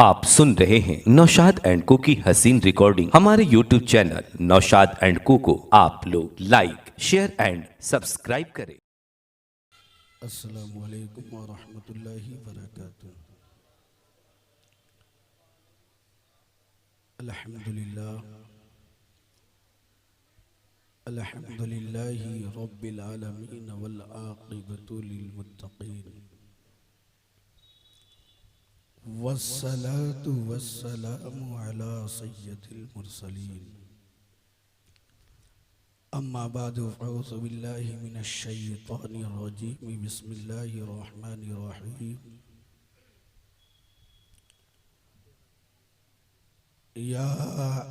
आप सुन रहे हैं नौशाद एंड को की हसीन रिकॉर्डिंग। हमारे YouTube चैनल नौशाद एंड को आप लोग लाइक शेयर एंड सब्सक्राइब करें। अस्सलामु अलैकुम व रहमतुल्लाहि व बरकातुहू। अल्हम्दुलिल्लाहि रब्बिल आलमीन वल आक़िबतु लिल मुत्तक़ीन वस्सलातु वस्सलामु अला सय्यदिल मुरसलीन। अम्मा बादु फ़अऊज़ु बिल्लाहि मिनश शैतानिर रजीम। बिस्मिल्लाहिर रहमानिर रहीम। या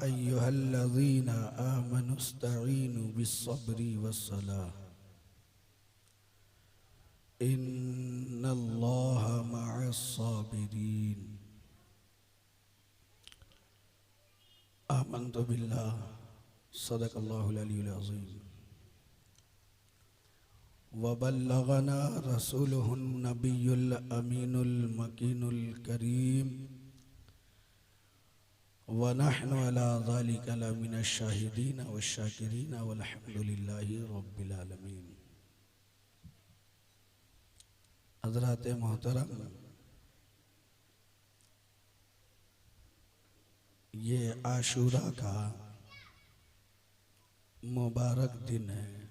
अय्युहल्लज़ीना आमनुस्तईनु बिस्सब्रि वस्सलाह इन्नल्लाहा मअस्साबिरीन। आमन्तु बिल्लाह सदक़ल्लाहुल अलीयुल अज़ीम व बल्लगना रसूलुहुन नबियुल अमीनुल मकीनुल करीम व नहनु अला ज़ालिका लमिनश शाहिदीन वश्शाकिरीन वल्हम्दुलिल्लाहि रब्बिल आलमीन। हज़रात मोहतरम, ये आशूरा का मुबारक दिन है।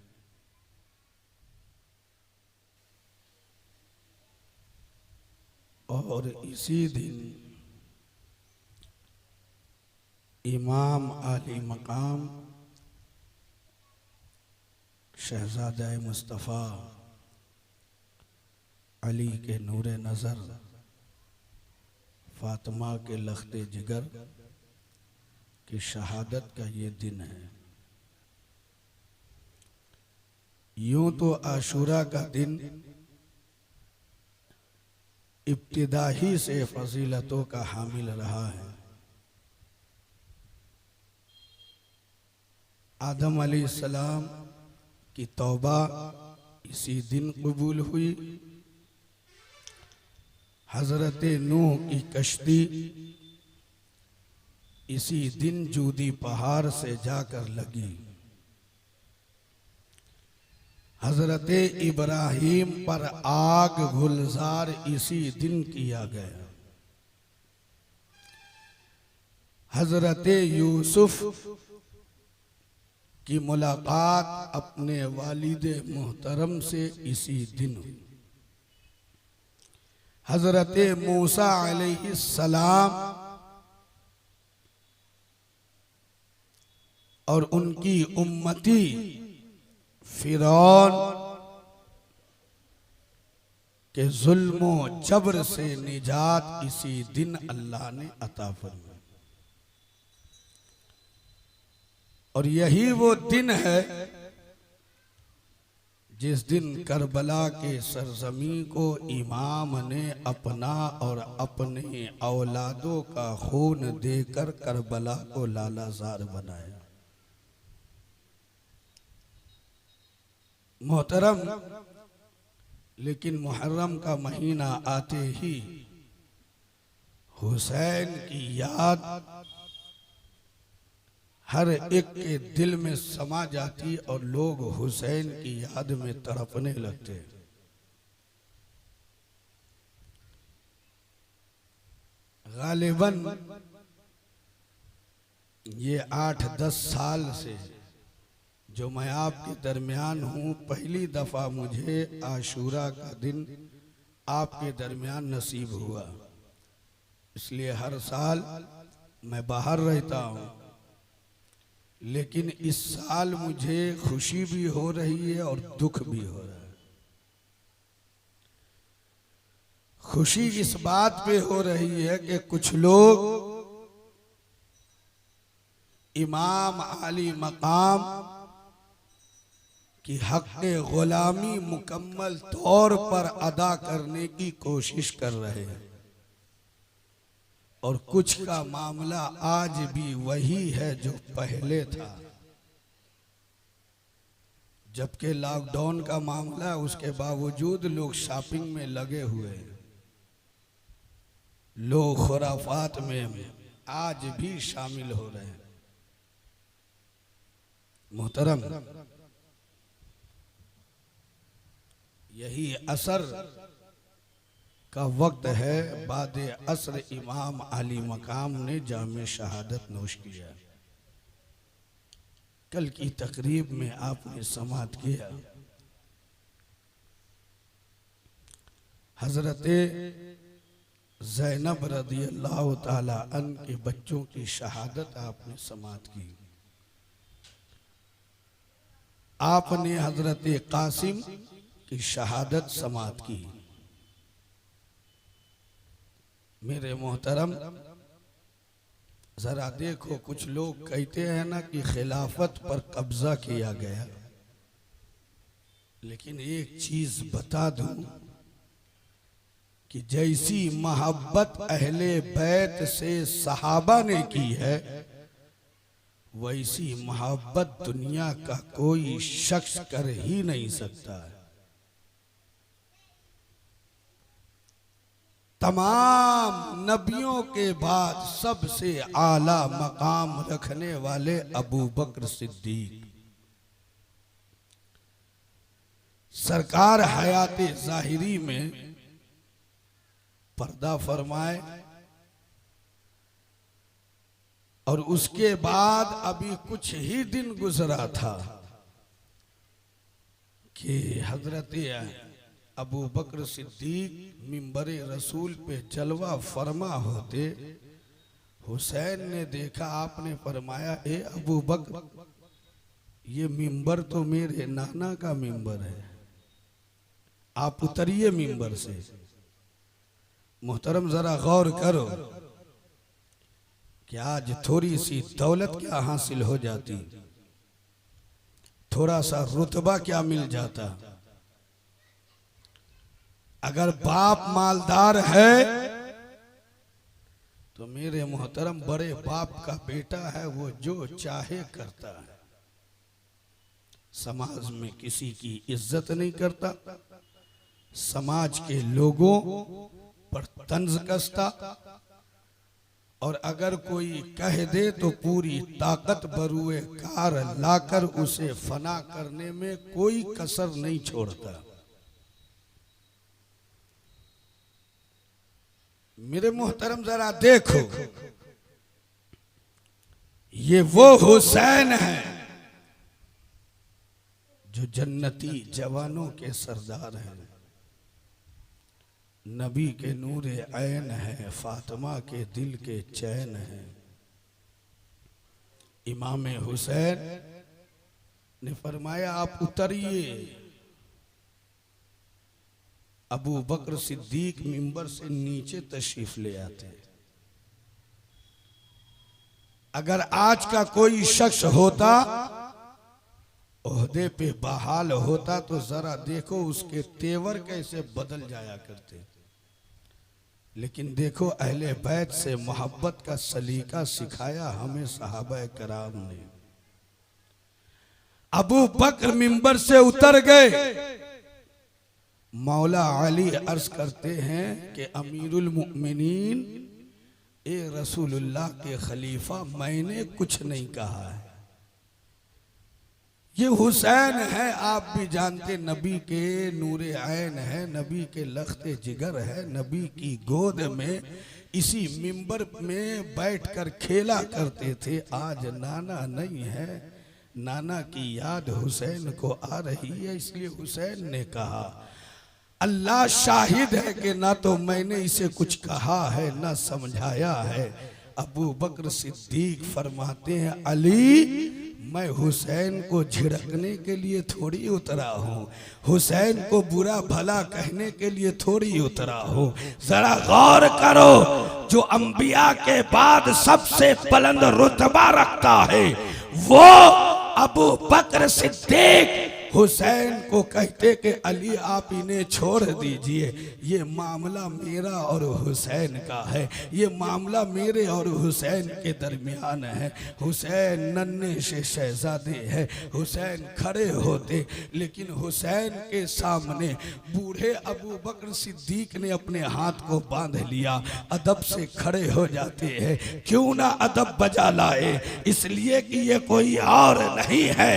और इसी दिन इमाम आली मकाम शहज़ादा मुस्तफ़ा अली के नूरे नज़र फातिमा के लख्ते जिगर की शहादत का ये दिन है। यूं तो आशूरा का दिन इब्तिदा ही से फजीलतों का हामिल रहा है। आदम अलैहिस्सलाम की तौबा इसी दिन कबूल हुई। हजरत नूह की कश्ती इसी दिन जूदी पहाड़ से जाकर लगी। हजरत इब्राहीम पर आग गुलजार इसी दिन किया गया। हजरत यूसुफ की मुलाकात अपने वालिद मोहतरम से इसी दिन हुई। हजरत मूसा अलैहिस्सलाम और उनकी उम्मती फिरौन के जुल्मो जबर से निजात इसी दिन अल्लाह ने अता फरमाई। और यही वो दिन है जिस दिन करबला के सरजमी को इमाम ने अपना और अपने औलादों का खून देकर करबला को लालाजार बनाया। मोहतरम, लेकिन मुहर्रम का महीना आते ही हुसैन की याद हर एक के दिल में समा जाती और लोग हुसैन की याद में तड़पने लगते। गालिबन ये 8-10 साल से जो मैं आपके दरमियान हूँ, पहली दफा मुझे आशूरा का दिन आपके दरमियान नसीब हुआ। इसलिए हर साल मैं बाहर रहता हूँ, लेकिन इस साल मुझे खुशी भी हो रही है और दुख भी हो रहा है। खुशी इस बात पे हो रही है कि कुछ लोग इमाम आली मकाम की हक़ गुलामी मुकम्मल तौर पर अदा करने की कोशिश कर रहे हैं, और कुछ का मामला आज भी वही है जो पहले था। जबकि लॉकडाउन का मामला, उसके बावजूद लोग शॉपिंग में लगे हुए हैं। लोग खुराफात में आज भी शामिल हो रहे हैं। मोहतरम, यही असर का वक्त है। बाद असर इमाम अली मकाम ने जामे शहादत नोश किया। कल की तकरीब में आपने समात किया। हजरत ज़ैनब रज़ियल्लाहु ताला अन के बच्चों की शहादत आपने समात की। आपने हजरत कासिम की शहादत समात की। मेरे मोहतरम, जरा देखो, कुछ लोग कहते हैं ना कि खिलाफत पर कब्जा किया गया, लेकिन एक चीज बता दूं कि जैसी मोहब्बत अहले बैत से सहाबा ने की है, वैसी मोहब्बत दुनिया का कोई शख्स कर ही नहीं सकता है। तमाम नबियों के बाद सबसे आला मकाम रखने वाले अबू बकर सिद्दीक सरकार हयात ज़ाहिरी में पर्दा फरमाए, और उसके बाद अभी कुछ ही दिन गुजरा था कि हजरत अबू बकर सिद्दीक मिंबरे रसूल पे जलवा फरमा होते। हुसैन ने देखा, आपने फरमाया, ए अबू बकर, ये मिंबर तो मेरे नाना का मिंबर है, आप उतरिए मिंबर से। मोहतरम, जरा गौर करो कि आज थोड़ी सी दौलत क्या हासिल हो जाती, थोड़ा सा रुतबा क्या मिल जाता। अगर बाप मालदार है तो मेरे मोहतरम बड़े बाप का बेटा है, वो जो चाहे करता है, समाज में किसी की इज्जत नहीं करता, समाज के लोगों पर तंज कसता, और अगर कोई कह दे तो पूरी ताकत बरूए कार लाकर उसे फना करने में कोई कसर नहीं छोड़ता। मेरे मोहतरम, जरा देखो, ये वो हुसैन है जो जन्नती जवानों के सरदार हैं, नबी के नूरे ऐन है, फातिमा के दिल के चैन है। इमाम हुसैन ने फरमाया, आप उतरिए। अबू बकर सिद्दीक मिंबर से नीचे तशरीफ ले आते। अगर आज का कोई शख्स होता, ओहदे पे बहाल होता, तो जरा देखो उसके तेवर कैसे बदल जाया करते। लेकिन देखो, अहले बैत से मोहब्बत का सलीका सिखाया हमें सहाबा कराम ने। अबू बकर मिंबर से उतर गए। मौला अली अर्ज करते हैं कि अमीरुल मुमिनीन, ए रसूलुल्लाह के खलीफा, मैंने कुछ नहीं कहा है, ये हुसैन है, आप भी जानते, नबी के नूरे ऐन है, नबी के लख्ते जिगर है, नबी की गोद में इसी मिंबर में बैठकर खेला करते थे। आज नाना नहीं है, नाना की याद हुसैन को आ रही है, इसलिए हुसैन ने कहा, अल्लाह शाहिद है कि ना तो मैंने इसे कुछ कहा है ना समझाया है। अबू बकर सिद्दीक फरमाते हैं, अली, मैं हुसैन को झिड़कने के लिए थोड़ी उतरा हूँ, हुसैन को बुरा भला कहने के लिए थोड़ी उतरा हूँ। जरा गौर करो, जो अंबिया के बाद सबसे बुलंद रुतबा रखता है वो अबू बकर सिद्दीक हुसैन को कहते कि अली आप इन्हें छोड़ दीजिए, ये मामला मेरा और हुसैन का है, ये मामला मेरे और हुसैन के दरमियान है। हुसैन नन्हे से शहजादे हैं। हुसैन खड़े होते, लेकिन हुसैन के सामने बूढ़े अबू बकर सिद्दीक ने अपने हाथ को बांध लिया, अदब से खड़े हो जाते हैं। क्यों ना अदब बजा लाए, इसलिए कि ये कोई और नहीं है,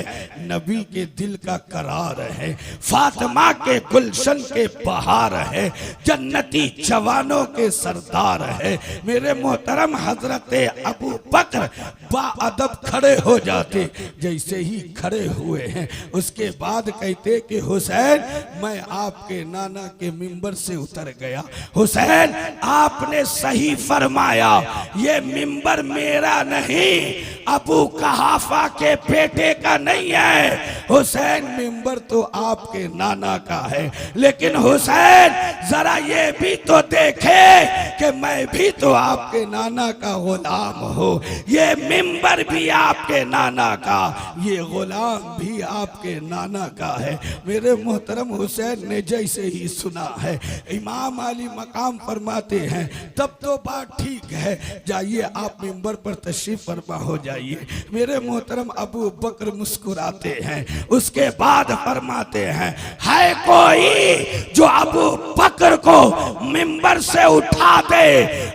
नबी के दिल का करार है, फातिमा के गुलशन के बहार है, जन्नती जवानों के सरदार है। मेरे मोहतरम हजरत अबू बकर बाअदब खड़े हो जाते। जैसे ही खड़े हुए हैं उसके बाद कहते कि हुसैन मैं आपके नाना के मिंबर से उतर गया। हुसैन आपने सही फरमाया, ये मिंबर मेरा नहीं, अबू कहाफा के बेटे का नहीं है। हुसैन मिंबर तो आपके नाना का है, लेकिन हुसैन जरा ये भी तो देखे कि मैं भी तो आपके नाना का गुलाम हूँ, ये मिंबर भी आपके नाना का, ये गुलाम भी आपके नाना का है। मेरे मोहतरम हुसैन ने जैसे ही सुना है, इमाम अली मकाम फरमाते हैं तब तो बात ठीक है, जाइए आप मिंबर पर तशरीफ फरमा हो जाइए। मेरे मोहतरम अबू बकर मुस्कुराते हैं, उसके बाद फरमाते हैं है कोई जो अबू बकर को मिंबर से उठा दे,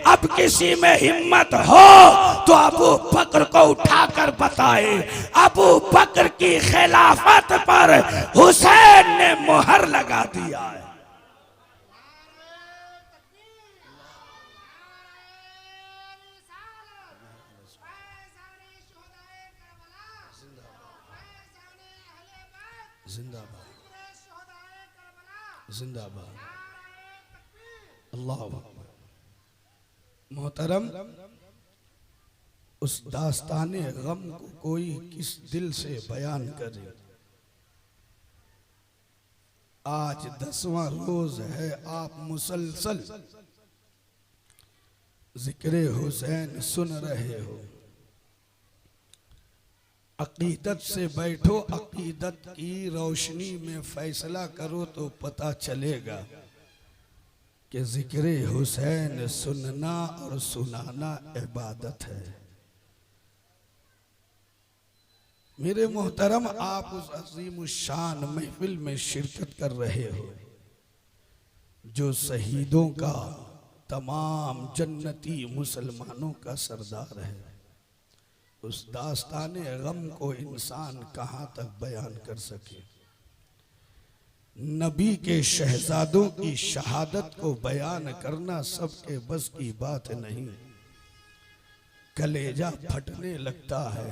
अब किसी में हिम्मत हो तो अबू बकर को उठाकर बताए। अबू बकर की खिलाफत पर हुसैन ने मोहर लगा दिया है। जिंदाबाद जिंदाबाद अल्लाह अकबर। मोहतरम, उस दास्ताने गम को कोई किस दिल से बयान करे। आज 10वां रोज है, आप मुसलसल जिक्र हुसैन सुन रहे हो। अकीदत से बैठो, अकीदत की रोशनी में फैसला करो तो पता चलेगा कि जिक्र हुसैन सुनना और सुनाना इबादत है। मेरे मोहतरम, आप उस अजीम शान महफिल में शिरकत कर रहे हो जो शहीदों का, तमाम जन्नती मुसलमानों का सरदार है। उस दास्ताने गम को इंसान कहाँ तक बयान कर सके। नबी के शहजादों की शहादत को बयान करना सबके बस की बात नहीं, कलेजा फटने लगता है,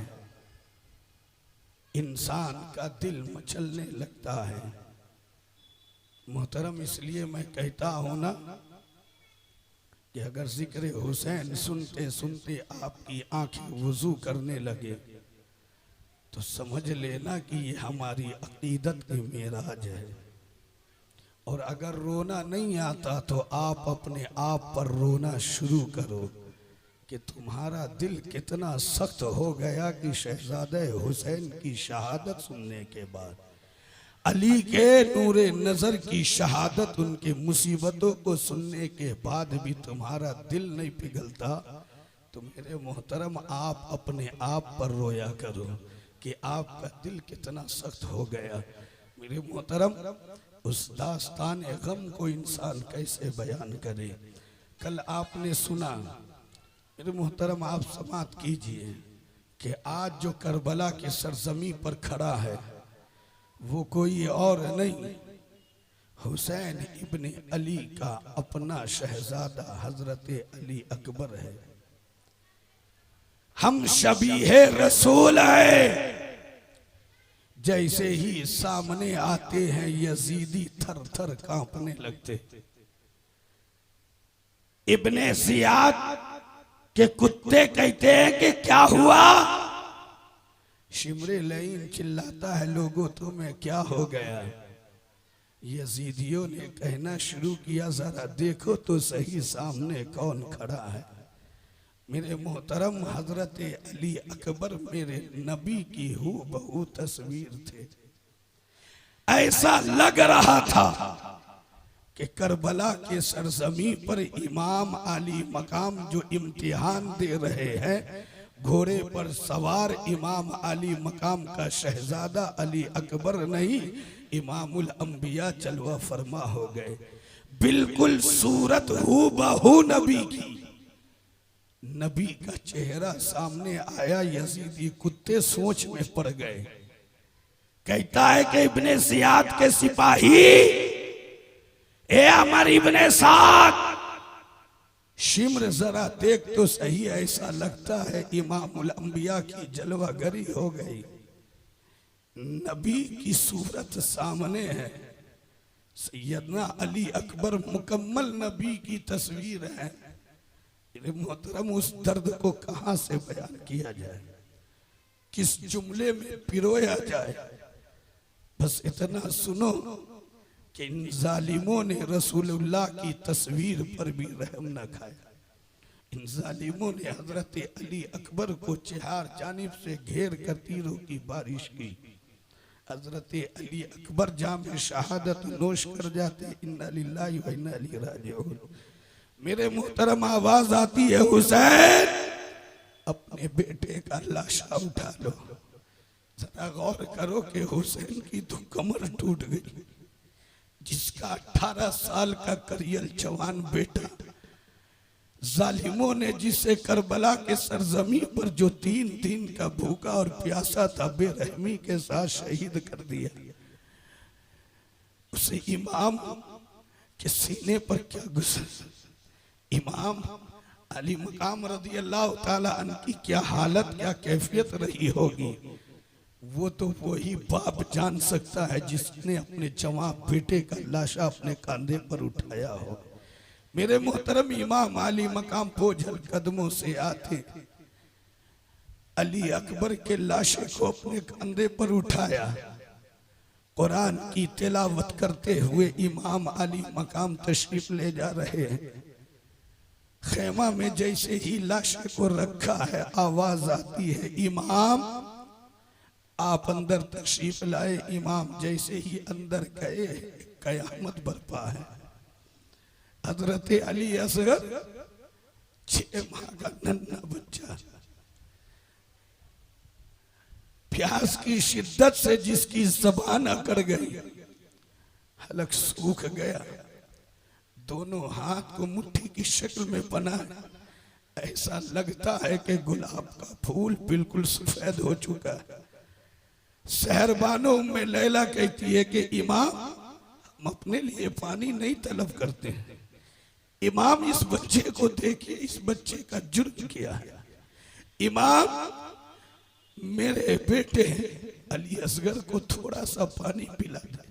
इंसान का दिल मचलने लगता है। मोहतरम, इसलिए मैं कहता हूं ना कि अगर जिक्र हुसैन सुनते सुनते आपकी आंखें वुजू करने लगे तो समझ लेना कि ये हमारी अकीदत की मेराज है। और अगर रोना नहीं आता तो आप अपने आप पर रोना शुरू करो कि तुम्हारा दिल कितना सख्त हो गया कि शहजादे हुसैन की शहादत सुनने के बाद, अली के नूरे नजर की शहादत, उनकी मुसीबतों को सुनने के बाद भी तुम्हारा दिल नहीं पिघलता, तो मेरे मोहतरम आप अपने आप पर रोया करो कि आपका दिल कितना सख्त हो गया। मेरे मोहतरम, उस दास्तान गम को इंसान कैसे बयान करे। कल आपने सुना, मेरे मोहतरम आप समात कीजिए कि आज जो करबला की सरजमी पर खड़ा है वो कोई और नहीं, हुसैन इब्ने अली का अपना शहजादा हजरत अली अकबर है। हम शबीहे रसूल है। जैसे ही सामने आते हैं यजीदी थर थर कांपने लगते। इब्ने जियाद के कुत्ते कहते हैं कि क्या हुआ? शिमरे लईन चिल्लाता है, लोगों तुम्हें क्या हो गया? यजीदियों ने कहना शुरू किया, जरा देखो तो सही सामने कौन खड़ा है। मेरे मोहतरम हजरत अली अकबर मेरे नबी की हूबहू तस्वीर थे। ऐसा लग रहा था कि करबला के सरजमी पर इमाम अली मकाम जो इम्तिहान दे रहे हैं, घोड़े पर सवार इमाम अली मकाम का शहजादा अली अकबर नहीं, इमामुल अंबिया चलवा फरमा हो गए। बिल्कुल सूरत हूबहू नबी की, नबी का चेहरा सामने आया। यजीदी कुत्ते सोच में पड़ गए। कहता है कि इब्ने सियाद के सिपाही, ए अमर इब्ने साद, शिम्र जरा देख तो सही, ऐसा लगता है इमामुल अंबिया की जलवागरी हो गई। नबी की सूरत सामने है, सैयदना अली अकबर मुकम्मल नबी की तस्वीर है। मोहतरम, उस दर्द को कहां से बयान किया जाए, किस जुमले में पिरोया जाए। बस इतना सुनो कि इन जालिमों ने रसूलुल्लाह की तस्वीर पर भी रहम न खाया। इन जालिमों ने हजरत अली अकबर को चार जानिब से घेर कर तीरों की बारिश की। हजरत अली अकबर जाम शहादत नोश कर जाते, इन्ना लिल्लाहि व इन्ना इलैहि राजिऊन। मेरे मोहतरम, आवाज आती है, हुसैन अपने बेटे का लाशा उठा लो। जरा गौर करो कि हुसैन की तो कमर टूट गई, जिसका 18 साल का करियल जवान बेटा, जालिमों ने जिसे करबला के सरजमी पर जो 3 दिन का भूखा और प्यासा था, बेरहमी के साथ शहीद कर दिया। उसे इमाम के सीने पर क्या गुस्सा, इमाम अली मकाम रज़ी अल्लाह ताला अन्हु की क्या हालत, क्या कैफियत रही होगी, वो तो वही बाप जान सकता है जिसने अपने जवान बेटे का लाशा अपने कंधे पर उठाया हो। मेरे मोहतरम, इमाम अली मकाम बोझल कदमों से आते अली अकबर के लाशे को अपने कंधे पर उठाया। कुरान की तिलावत करते हुए इमाम अली मकाम तशरीफ ले जा रहे हैं। खेमा में जैसे ही लाशे को रखा है, आवाज आती है, इमाम आप अंदर तशरीफ लाए। इमाम जैसे ही अंदर गए, कयामत बरपा है। हजरत अली असगर 6 माह का नन्हा बच्चा, प्यास की शिद्दत से जिसकी ज़बान अकड़ गई, हलक सूख गया, दोनों हाथ को मुट्ठी की शक्ल में बनाया। ऐसा लगता है कि गुलाब का फूल बिल्कुल सफेद हो चुका है। सहरबानों में लैला कहती है कि इमाम हम अपने लिए पानी नहीं तलब करते हैं। इमाम इस बच्चे को देखिए, इस बच्चे का जुर्म किया है। इमाम मेरे बेटे अली असगर को थोड़ा सा पानी पिला दे।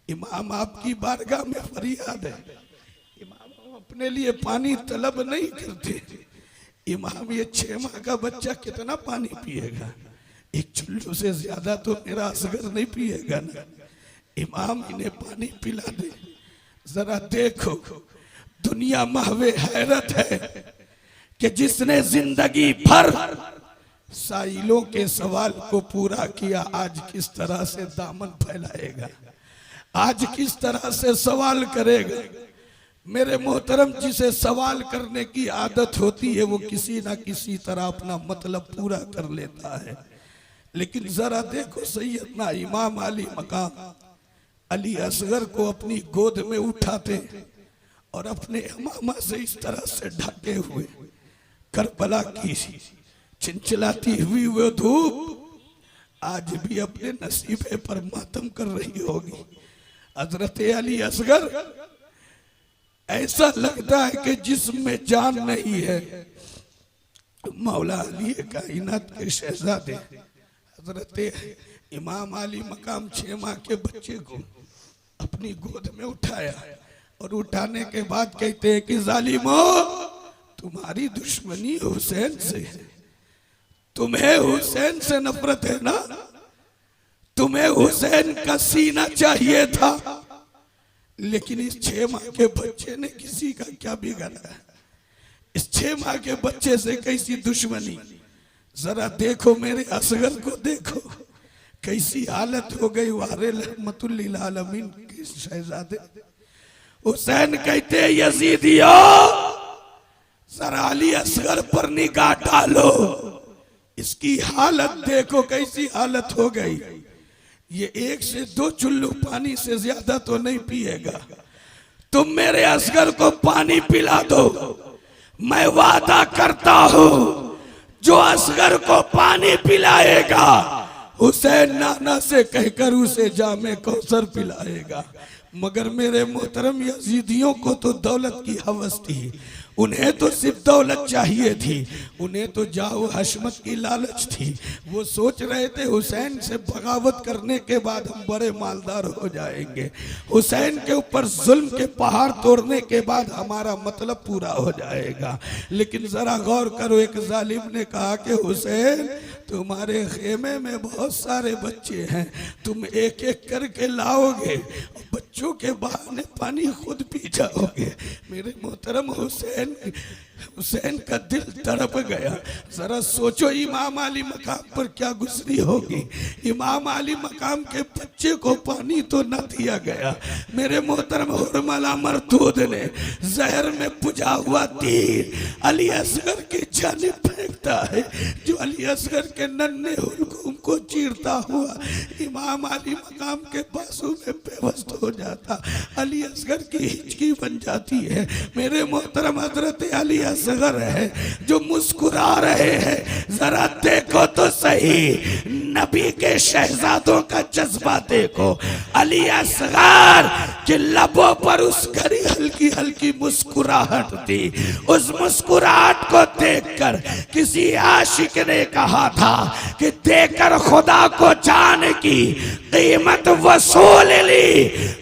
इमाम आपकी बारगाह में फरियाद है, इमाम हम अपने लिए पानी तलब नहीं करते। इमाम ये 6 माह का बच्चा कितना पानी पिएगा, एक चुल्लू से ज्यादा तो मेरा असगर नहीं पिएगा ना। इमाम इन्हें पानी पिला दे। जरा देखो, दुनिया महवे हैरत है कि जिसने जिंदगी भर साइलों के सवाल को पूरा किया, आज किस तरह से दामन फैलाएगा, आज किस तरह से सवाल करेगा। मेरे मोहतरम, जिसे सवाल करने की आदत होती है वो किसी ना किसी तरह अपना मतलब पूरा कर लेता है। लेकिन जरा देखो, सैयदना इमाम अली मकाम अली असगर को अपनी गोद में उठाते और अपने इमामा से इस तरह से ढके हुए, करबला की चिंचिलाती हुई वो धूप आज भी अपने नसीबे पर मातम कर रही होगी। हजरत अली असगर ऐसा लगता है कि जिसमें जान नहीं है। मौला अली कायनात के शहजादे हजरत इमाम अली मकाम 6 माह के बच्चे को अपनी गोद में उठाया और उठाने के बाद कहते हैं कि जालिमो, तुम्हारी दुश्मनी हुसैन से है, तुम्हें हुसैन से नफरत है ना, तुम्हें हुसैन का सीना चाहिए था। लेकिन इस 6 माह के बच्चे ने किसी का क्या बिगाड़ा है? इस 6 माह के बच्चे से कैसी दुश्मनी? जरा देखो, मेरे असगर को देखो, कैसी हालत हो गई वारे रहमतुल लिल आलमीन के शहजादे हुसैन कहते यजीदियो जरा अली असगर पर निगाह डालो, इसकी हालत देखो कैसी हालत हो गई। ये 1 से 2 चुल्लू पानी से ज्यादा तो नहीं पिएगा। तुम मेरे असगर को पानी पिला दो, मैं वादा करता हूं जो असगर को पानी पिलाएगा हुसैन नाना से कहकर उसे जामे कौसर पिलाएगा। मगर मेरे मोहतरम यजीदियों को तो दौलत की हवस थी, उन्हें तो सिर्फ दौलत चाहिए थी, उन्हें तो जाओ हशमत की लालच थी। वो सोच रहे थे हुसैन से बगावत करने के बाद हम बड़े मालदार हो जाएंगे, हुसैन के ऊपर जुल्म के पहाड़ तोड़ने के बाद हमारा मतलब पूरा हो जाएगा। लेकिन जरा गौर करो, एक जालिम ने कहा कि हुसैन तुम्हारे खेमे में बहुत सारे बच्चे हैं, तुम एक एक करके लाओगे, बच्चों के बहाने पानी खुद पी जाओगे। मेरे मोहतरम हुसैन का दिल तड़प गया। जरा सोचो इमाम अली मकाम पर क्या गुजरी होगी। इमाम अली मकाम के बच्चे को पानी तो न दिया गया। मेरे मोहतरम हुरमला मरदूद ने जहर में पुजा हुआ तीर अली असगर के जानिब फेंकता है, जो अली असगर के नन्हे हुलकुम को चीरता हुआ इमाम अली मकाम के बाजू में बेवस्त हो जाता। अली असगर की हिचकी बन जाती है। मेरे मोहतरम हजरत अली असगर है जो मुस्कुरा रहे हैं। जरा देखो तो सही, नबी के शहजादों का जज्बा देखो। अली असगर के लबों पर उस घड़ी हल्की हल्की मुस्कुराहट थी। उस मुस्कुराहट को देखकर किसी आशिक ने कहा था कि देकर खुदा को जान की कीमत वसूल ली,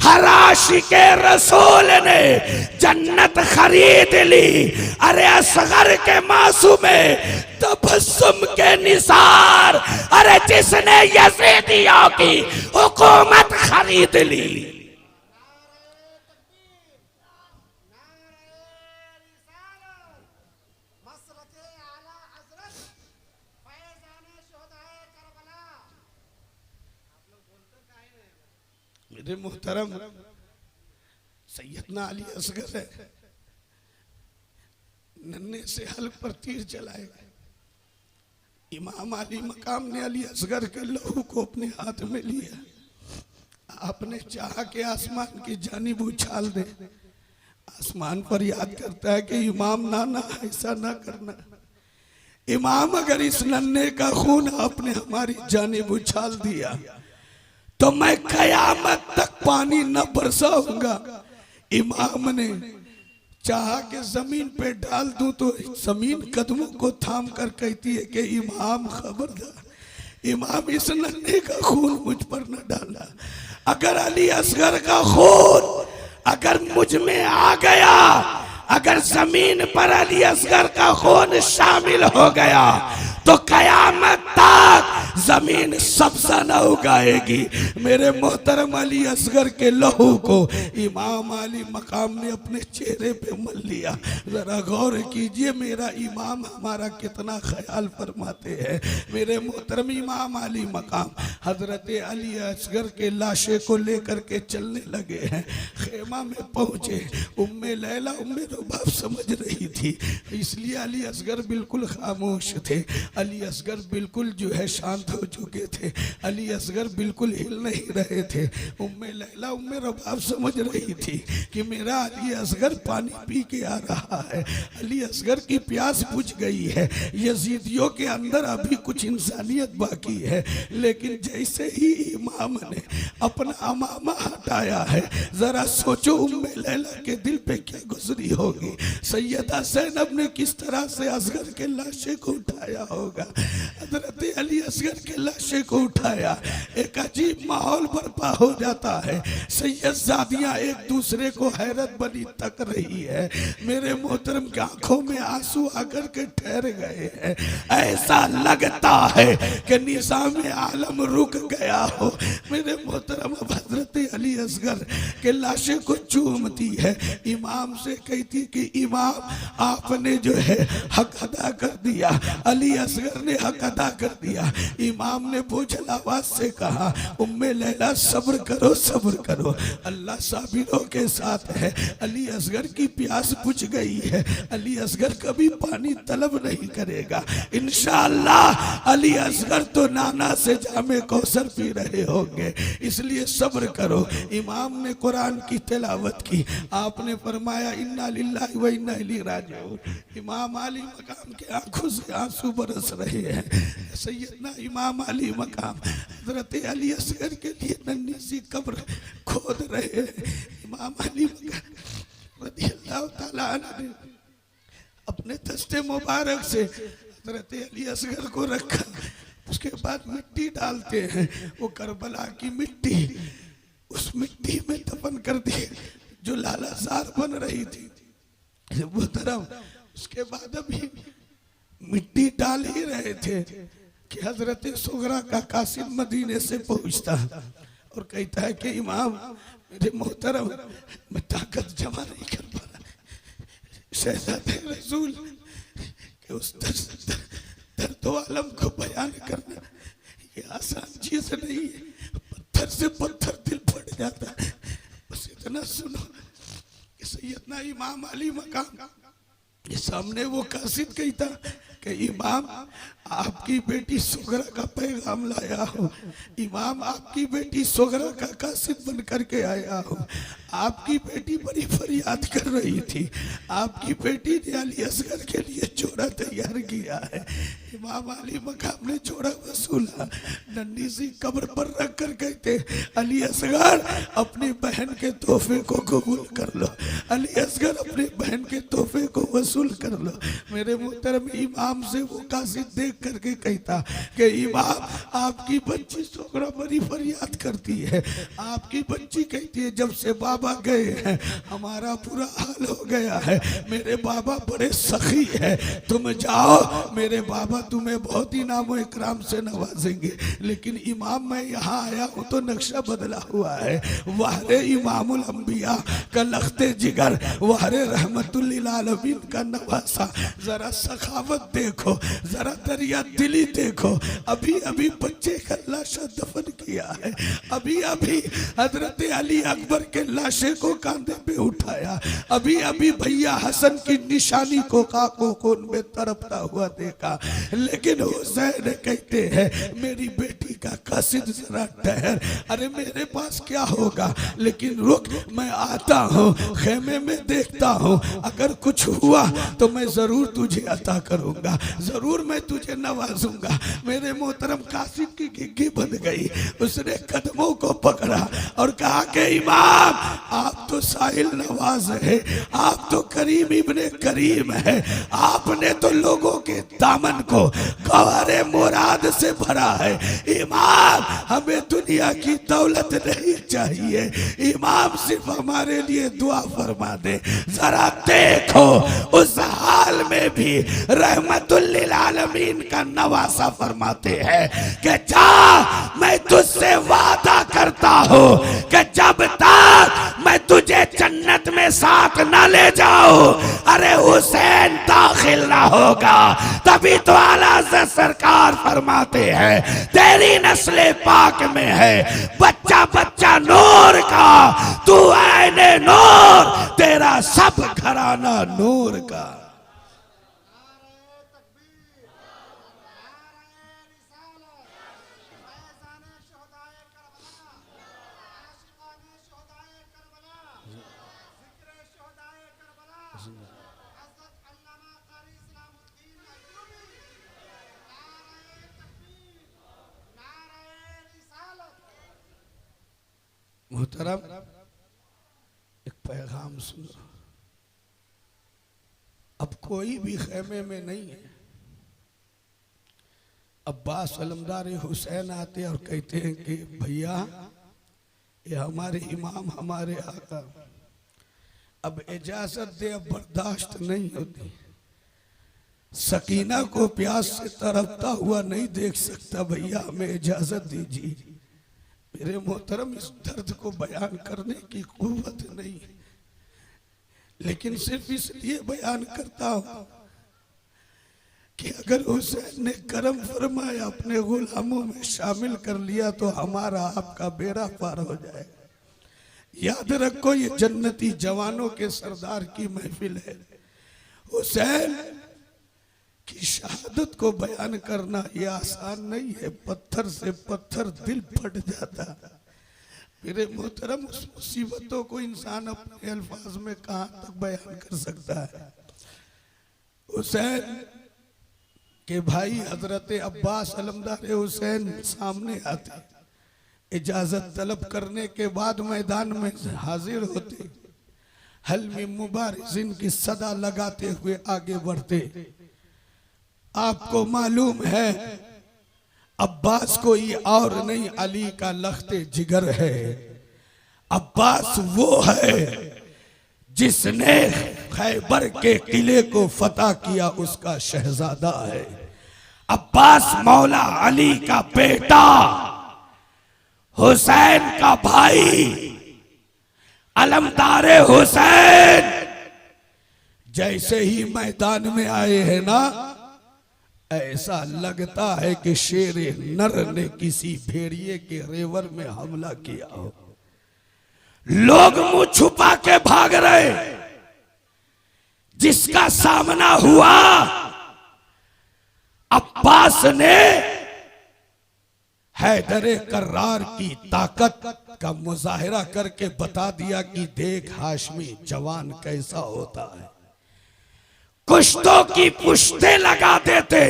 हर आशिक रसूल ने जन्नत खरीद ली। अरे असगर के मासूमे तबस्सुम के निसार, अरे जिसने यजीदियों की हुकूमत खरीद ली। मेरे मोहतरम सैयदना अली असगर है, नन्हे से हल्क पर तीर चलाए। इमाम अली मकाम ने अली असगर के लहू को अपने हाथ में लिया। आपने चाहा कि आसमान की जानिब उछाल दे, आसमान पर याद करता है कि इमाम नाना ऐसा ना करना। इमाम अगर इस नन्हे का खून आपने हमारी जानिब उछाल दिया तो मैं कयामत तक पानी न बरसाऊंगा। इमाम ने चाहा कि जमीन पे डाल दूं तो जमीन कदमों को थाम कर कहती है कि इमाम खबरदार, इमाम इस नन्हे का खून मुझ पर न डाला। अगर अली असगर का खून अगर मुझ में आ गया, अगर जमीन पर अली असगर का खून शामिल हो गया तो कयामत तक जमीन सब्जा न उगाएगी। मेरे मोहतरम अली असगर के लहू को इमाम अली मकाम ने अपने चेहरे पे मल लिया। जरा गौर कीजिए मेरा इमाम हमारा कितना ख्याल फरमाते हैं। मेरे मोहतरम इमाम अली मकाम हजरत अली असगर के लाशे को लेकर के चलने लगे हैं। खेमा में पहुंचे, उम्मे लैला उम्मे रुबाब समझ रही थी, इसलिए अली असगर बिल्कुल खामोश थे। अली असगर बिल्कुल जो है शांत हो चुके थे। अली असगर बिल्कुल हिल नहीं रहे थे। उम्मे लैला उम्मे रबाब समझ रही थी कि मेरा अली असगर पानी पी के आ रहा है। अली असगर की प्यास बुझ गई है। यजीदियों के अंदर अभी कुछ इंसानियत बाकी है। लेकिन जैसे ही इमाम ने अपना अमामा हटाया है, जरा सोचो उम्मे लैला के दिल पे क्या गुजरी होगी। सैयदा ज़ैनब ने किस तरह से असगर के लाशे को उठाया होगा। हजरत अली असगर के लाशे को उठाया, एक अजीब माहौल बर्पा हो जाता है। सैयदजादियां एक दूसरे को हैरत बनी तक रही है। मेरे मोहतरम की आंखों में आंसू आकर के ठहर गए हैं। ऐसा लगता है कि निज़ाम आलम रुक गया हो। मेरे मोहतरम हजरत अली असगर के लाशे को चूमती है, इमाम से कहती कि इमाम आपने जो है हक अदा कर दिया। अली असगर ने हक अदा कर दिया। इमाम ने बोझल आवाज से कहा, उम्मे लैला सब्र करो सब्र करो, अल्लाह साबिरों के साथ है। अली असगर की प्यास बुझ गई है, अली असगर कभी पानी तलब नहीं करेगा इंशाअल्लाह। अली असगर तो नाना से जामे कौसर पी रहे होंगे, इसलिए सब्र करो। इमाम ने कुरान की तिलावत की, आपने फरमाया इन्ना लिल्लाहि व इन्ना इलैहि राजिऊन। इमाम अली मकाम के आंखों से आंसू बरस रहे हैं। सैयदना इमाम अली मकाम हजरत अली असगर के लिए नन्ही सी कब्र खोद रहे हैं। इमाम अली मकाम रज़ियल्लाहु ताला अन्हु ने अपने दस्ते मुबारक से हजरत अली असगर को रखा, उसके बाद मिट्टी डालते हैं, वो करबला की मिट्टी उस मिट्टी में दफन कर दिए जो लालाजार बन रही थी वो तरफ। उसके बाद अभी मिट्टी डाल ही रहे थे कि हजरत सुगरा का कासिम मदीने से पहुंचता और कहता है कि इमाम मेरे मोहतरम मैं ताकत जमा नहीं कर पा रहा। शहजादे रसूल कि उस दर्द आलम को बयान करना ये आसान चीज नहीं है, पत्थर से पत्थर दिल फट जाता है। बस इतना सुनो कि सैयदना इमाम अली मकाम ये सामने वो कासिद कहता कि इमाम आपकी बेटी सुगरा का पैगाम लाया हो, इमाम आपकी बेटी सुगरा का कासिद बन करके आया हो। आपकी बेटी बड़ी फरियाद कर रही थी, आपकी बेटी ने अली असगर के लिए जोड़ा तैयार किया है। इमाम अली मकाम ने जोड़ा वसूला, नन्ही सी कब्र पर रख कर कहते अली असगर अपनी बहन के तोहफे को कबूल कर लो, अली असगर अपनी बहन के तोहफे को वसूल कर लो। मेरे मोहतरम इमाम से वो कासिद देख करके कहता कि इमाम आपकी बच्ची सुगरा बड़ी फरियाद करती है, आपकी बच्ची कहती है जब से बाबा गए हैं हमारा बुरा हाल हो गया है, मेरे बाबा बड़े सखी है, तुम जाओ मेरे बाबा तुम्हें बहुत ही नामो इकराम से नवाजेंगे। लेकिन इमाम मैं यहाँ आया हूँ तो नक्शा बदला हुआ है, वाहरे इमामुल अंबिया का लख्ते जिगर, वाहरे रहमतुल लिल आलमीन का नवासा, जरा सखावत देखो, जरा दरिया दिली देखो। अभी अभी बच्चे का लाशा दफन किया है, अभी अभी हजरत अली अकबर के लाशे को कांधे पे उठाया, अभी अभी भैया हसन की निशानी को काकों को उनमें तरफता हुआ देखा। लेकिन हुसैन कहते हैं मेरी बेटी का कासिद जरा ठहर, अरे मेरे पास क्या होगा, लेकिन रुक मैं आता हूँ, खेमे में देखता हूँ, अगर कुछ हुआ तो मैं जरूर तुझे अता करूंगा, जरूर मैं तुझे नवाजूंगा। मेरे मोहतरम कासिद की गिग्गी बन गई, उसने कदमों को पकड़ा और कहा कि इमाम आप तो साहिल नवाज है, आप तो करीम इब्ने करीम है, आपने तो लोगों के दामन को गवारे मुराद से भरा है। इमाम हमें दुनिया की दौलत नहीं चाहिए, इमाम सिर्फ हमारे लिए दुआ फरमा दे। जरा देखो उस हाल में भी रहमतुल लिल आलमीन का नवासा फरमाते हैं कि जा मैं तुझसे वादा करता हूँ कि जब तक मैं तुझे जन्नत में साथ न ले जाऊं, अरे हुसैन दाखिल ना होगा। तभी तो आला हज़रत सरकार फरमाते हैं तेरी नस्ले पाक में है बच्चा बच्चा नूर का, तू ऐने नूर, तेरा सब घराना नूर का। मोहतरम एक पैगाम सुनो, अब कोई भी खेमे में नहीं है। अब्बास अलमदार हुसैन आते और कहते हैं कि भैया ये हमारे इमाम हमारे आका, अब इजाजत दे, अब बर्दाश्त नहीं होती, सकीना को प्यास से तरफता हुआ नहीं देख सकता, भैया हमें इजाजत दीजिए। मेरे मोहतरम इस दर्द को बयान करने की कुव्वत नहीं, लेकिन सिर्फ इसलिए बयान करता हूं कि अगर हुसैन ने करम फरमाया अपने गुलामों में शामिल कर लिया तो हमारा आपका बेड़ा पार हो जाएगा। याद रखो ये जन्नती जवानों के सरदार की महफिल है। हुसैन की शहादत को बयान करना ये आसान नहीं है। पत्थर से पत्थर दिल फट जाता। मेरे मोहतरम, उस मुसीबतों को इंसान अपने अल्फाज में कहां तक बयान कर सकता है। हुसैन के भाई हजरत अब्बास अलमदार हुसैन सामने आते, इजाजत तलब करने के बाद मैदान में हाजिर होते, हल्मी मुबारिज़िन की सदा लगाते हुए आगे बढ़ते। आपको मालूम है अब्बास कोई और नहीं, अली का लख्ते जिगर है। अब्बास वो है जिसने खैबर के किले को फतह किया, उसका शहजादा है। अब्बास मौला अली का बेटा, हुसैन का भाई, अलमदारे हुसैन। जैसे ही मैदान में आए हैं ना, ऐसा लगता है कि शेर नर ने किसी भेड़िए के रेवर में हमला किया हो। लोग मुंह छुपा के भाग रहे। जिसका सामना हुआ, अब्बास ने हैदरे कर्रार की ताकत का मुजाहिरा करके बता दिया कि देख हाशमी जवान कैसा होता है। कुश्तों की पुश्ते लगा देते।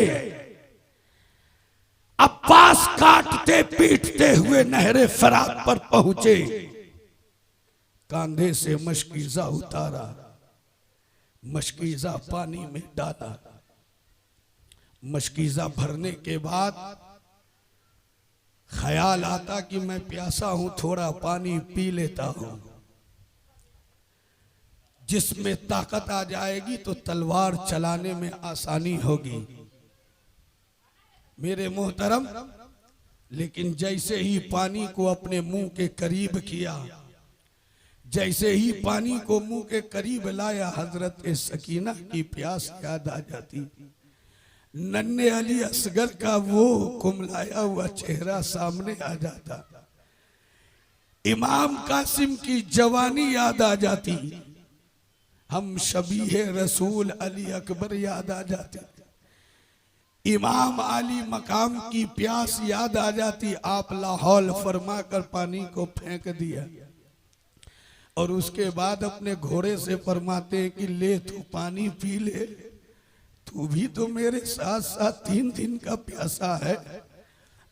अब्बास काटते पीटते हुए नहरे फरात पर पहुंचे। कांधे से मशकीजा उतारा, मशकीजा पानी में डाला। मशकीजा भरने के बाद ख्याल आता कि मैं प्यासा हूं, थोड़ा पानी पी लेता हूं। जिसमें ताकत आ जाएगी तो तलवार चलाने में आसानी होगी। मेरे मोहतरम, लेकिन जैसे ही पानी को अपने मुंह के करीब किया, जैसे ही पानी को मुंह के करीब लाया, हजरत सकीना की प्यास याद आ जाती। नन्हे अली असगर का वो कुमलाया हुआ चेहरा सामने आ जाता। इमाम कासिम की जवानी याद आ जाती। हम शबीह रसूल अली अकबर याद आ जाते। इमाम अली मकाम की प्यास याद आ जाती। आप लाहौल फरमा कर पानी को फेंक दिया और उसके बाद अपने घोड़े से फरमाते हैं कि ले तू पानी पी ले, तू भी तो मेरे साथ साथ 3 दिन का प्यासा है।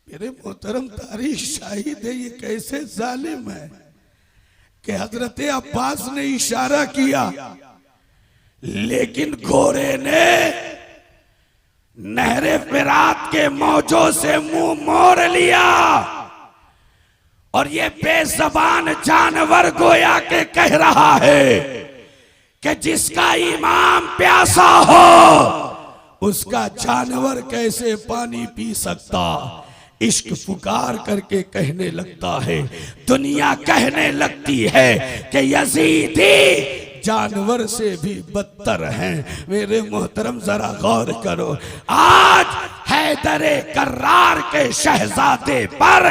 मेरे मोहतरम, तारीख शाहिद है ये कैसे जालिम है कि हजरत अब्बास ने इशारा किया, लेकिन घोड़े ने नहरे फिरात के मौजों से मुंह मोड़ लिया और ये बेज़बान जानवर गोया के कह रहा है कि जिसका इमाम प्यासा हो उसका जानवर कैसे पानी पी सकता। इश्क पुकार करके कहने लगता है, दुनिया कहने लगती है कि यजीदी जानवर से भी बदतर हैं। मेरे मोहतरम जरा गौर करो, आज हैदरे कर्रार के शहजादे पर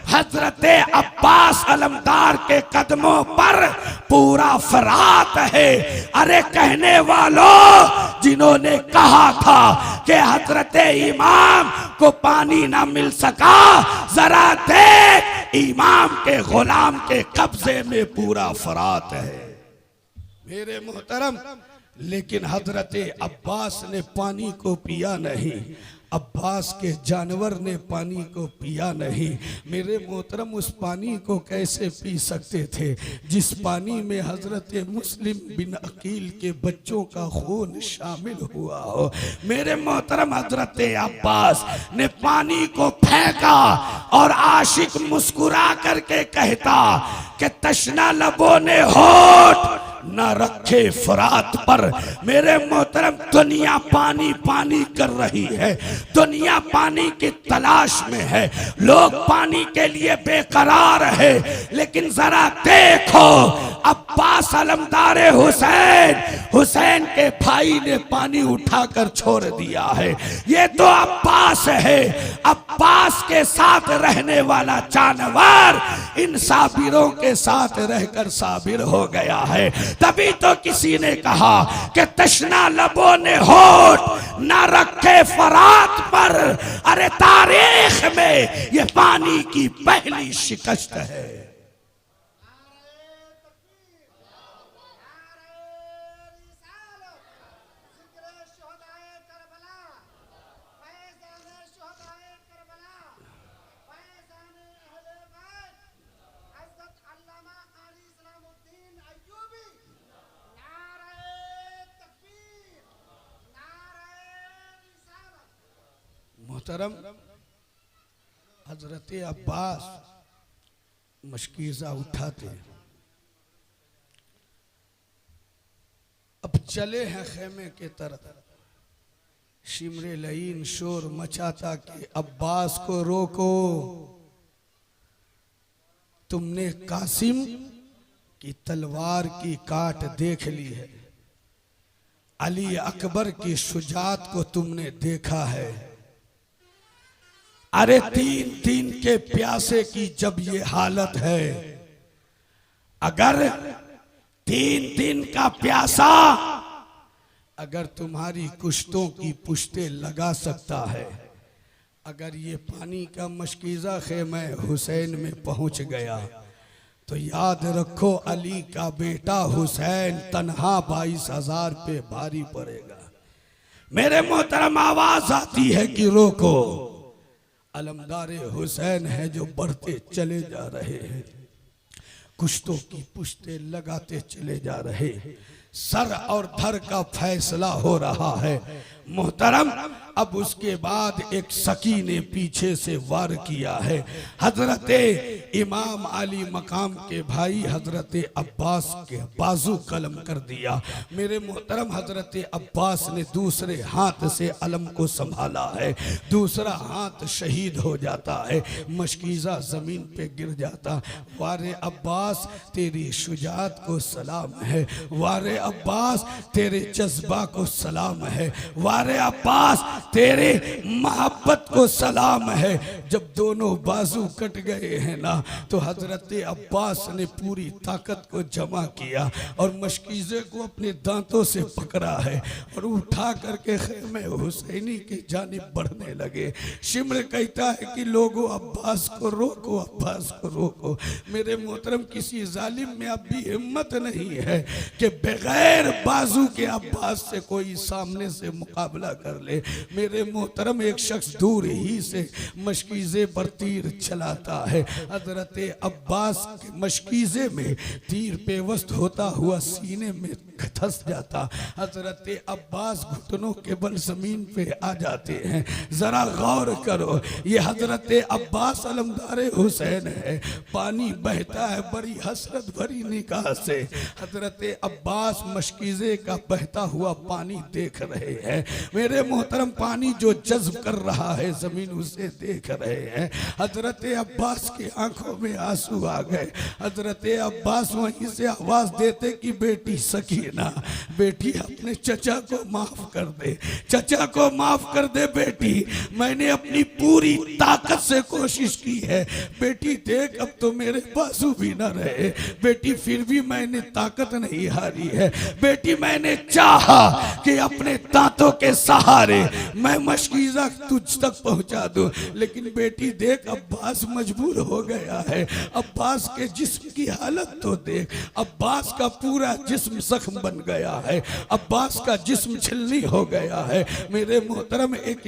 हजरत अब्बास अलमदार के कदमों पर पूरा फरात है। अरे कहने वालों, जिन्होंने कहा था कि हजरत इमाम को पानी ना मिल सका, जरा देख इमाम के गुलाम के कब्जे में पूरा फरात है। मेरे मोहतरम, लेकिन हजरत अब्बास ने पानी को पिया नहीं, अब्बास के जानवर ने पानी को पिया नहीं। मेरे मोहतरम, उस पानी को कैसे पी सकते थे जिस पानी में हजरत मुस्लिम बिन अकील के बच्चों का खून शामिल हुआ हो। मेरे मोहतरम, हजरत अब्बास ने पानी को फेंका और आशिक मुस्कुरा करके कहता कि तशना लबों ने होठ न रखे फरात पर। मेरे मोहतरम, दुनिया पानी पानी कर रही है, दुनिया पानी की तलाश में है, लोग पानी के लिए बेकरार है। लेकिन जरा देखो, अब अब्बास अलमदारे हुसैन, हुसैन के भाई ने पानी उठाकर छोड़ दिया है। ये तो अब्बास है, अब्बास के साथ रहने वाला जानवर इन साबिरों के साथ रहकर साबिर हो गया है। तभी तो किसी ने कहा कि तशना लबों ने होठ न रखे फरात पर, अरे तारीख में ये पानी की पहली शिकस्त है। मोहतरम हजरत अब्बास मशकीज़ा उठाते, अब चले हैं खेमे के तरफ। शिमरे लईन शोर मचाता कि अब्बास को रोको, तुमने कासिम की तलवार की काट देख ली है, अली अकबर की शुजात को तुमने देखा है। अरे तीन तीन के प्यासे की जब ये हालत है, अगर तीन तीन का प्यासा अगर तुम्हारी कुश्तों की पुश्ते लगा सकता है, अगर ये पानी का मशकीज़ा खेमे हुसैन में पहुंच गया तो याद रखो अली का बेटा हुसैन तन्हा 22,000 पे भारी पड़ेगा। मेरे मोहतरम आवाज आती है कि रोको। अलमदारे हुसैन है जो बढ़ते चले जा रहे हैं, कुश्तों की पुश्ते लगाते चले जा रहे, सर और धर का फैसला हो रहा है। मोहतरम अब उसके बाद एक सकी ने पीछे से वार किया है। हजरत इमाम अली मकाम के भाई हजरत अब्बास के बाजू कलम कर दिया। मेरे मोहतरम हजरत अब्बास ने दूसरे हाथ से अलम को संभाला है, दूसरा हाथ शहीद हो जाता है, मशकीज़ा जमीन पे गिर जाता। वारे अब्बास तेरी शुजात को सलाम है, वारे अब्बास तेरे जज्बा को सलाम है, वारे अब्बास तेरे मोहब्बत को सलाम है। जब दोनों बाजू कट गए हैं ना, तो हजरत अब्बास ने पूरी ताकत को जमा किया और मशकीज़े को अपने दांतों से पकड़ा है और उठा करके खेमे हुसैनी की जानिब बढ़ने लगे। शिमर कहता है कि लोगों अब्बास को रोको, अब्बास को रोको। मेरे मोहतरम किसी जालिम में अब भी हिम्मत नहीं है कि बगैर बाजू के अब्बास से कोई सामने से मुकाबला कर ले। मेरे मोहतरम एक शख्स दूर ही से मशकीज़े पर तीर चलाता है। हजरत अब्बास के मशकीज़े में तीर पेवस्त होता हुआ सीने में धंस जाता। हजरत अब्बास घुटनों के बल जमीन पे आ जाते हैं। जरा गौर करो, ये हजरत अब्बास अलमदारे हुसैन है। पानी बहता है बड़ी हसरत भरी निगाह से। हजरत अब्बास मशकीज़े का बहता हुआ पानी देख रहे हैं। मेरे मोहतरम पानी जो जज्ब कर रहा है जमीन उसे देख रहे हैं। हजरत अब्बास की आंखों में आंसू आ गए। हजरत अब्बास वहीं से आवाज देते कि बेटी सकीना, बेटी अपने चचा को माफ कर दे, चचा को माफ कर दे बेटी, मैंने अपनी पूरी ताकत से कोशिश की है। बेटी देख अब तो मेरे बाजू भी न रहे, बेटी फिर भी मैंने ताकत नहीं हारी है। बेटी मैंने चाहा कि अपने दांतों के सहारे मैं मशकीज़ा तुझ तक पहुंचा दूं, लेकिन बेटी देख अब्बास मजबूर हो गया है। अब्बास के जिस्म की हालत तो देख, अब्बास का पूरा जिस्म जख्म बन गया है, अब्बास का जिस्म छिलनी हो गया है। मेरे मोहतरम एक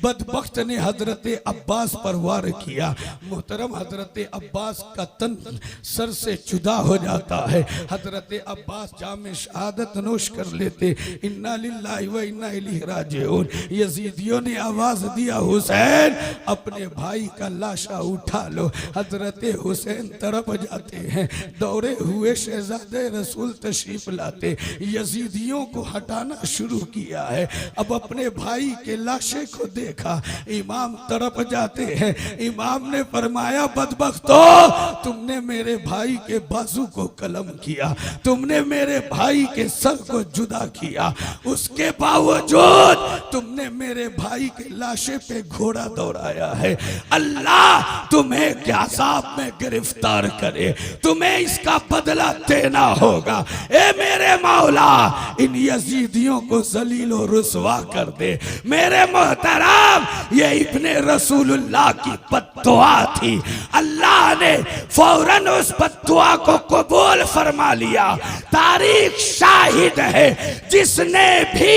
बदबख्त ने हजरत अब्बास पर वार किया। मोहतरम हजरत अब्बास का तन सर से जुदा हो जाता है। हजरत अब्बास जामे शहादत नोश कर लेते। इन्ना लिल्लाहि व इन्ना इलैहि राजिऊन। यजीदियों ने आवाज दिया हुसैन अपने भाई का लाशा उठा लो। हजरत हुसैन तरफ जाते हैं, दौड़े हुए शहजादे रसूल तशरीफ लाते करते यजीदियों को हटाना शुरू किया है। अब अपने भाई के लाशे को देखा, इमाम तड़प जाते हैं। इमाम ने फरमाया, बदबख्तो, तुमने मेरे भाई के बाजू को कलम किया, तुमने मेरे भाई के सर को जुदा किया, उसके बावजूद तुमने मेरे भाई के लाशे पे घोड़ा दौड़ाया है। अल्लाह तुम्हें अज़ाब में गिरफ्तार करे, तुम्हें इसका बदला देना होगा। ए मेरे मौला, इन यजीदियों को जलील और रुसवा कर दे। मेरे मोहतरम, ये इब्ने रसूलुल्लाह की बद्दुआ थी। अल्लाह ने फौरन उस बद्दुआ को कबूल फरमा लिया। तारीख शाहिद है, जिसने भी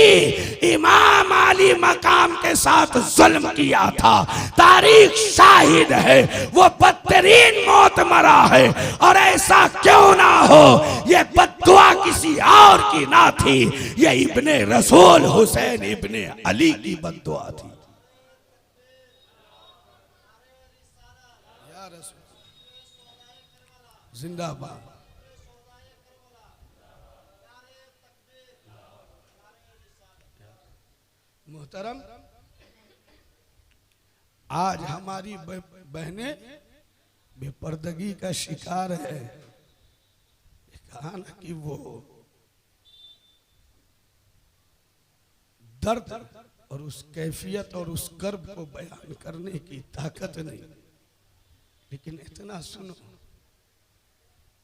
इमाम अली मकाम के साथ जुल्म किया था, तारीख शाहिद है, वो बदतरीन मौत मरा है। और ऐसा क्यों ना हो, ये बद्दुआ किसी और की ना थी, ये इब्ने रसूल हुसैन इब्ने अली की बद्दुआ थी। जिंदाबाद। मोहतरम, आज हमारी बहनें बेपर्दगी का शिकार है। कहा ना कि वो दर्द और उस कैफियत और उस कर्ब को बयान करने की ताकत नहीं, लेकिन इतना सुनो,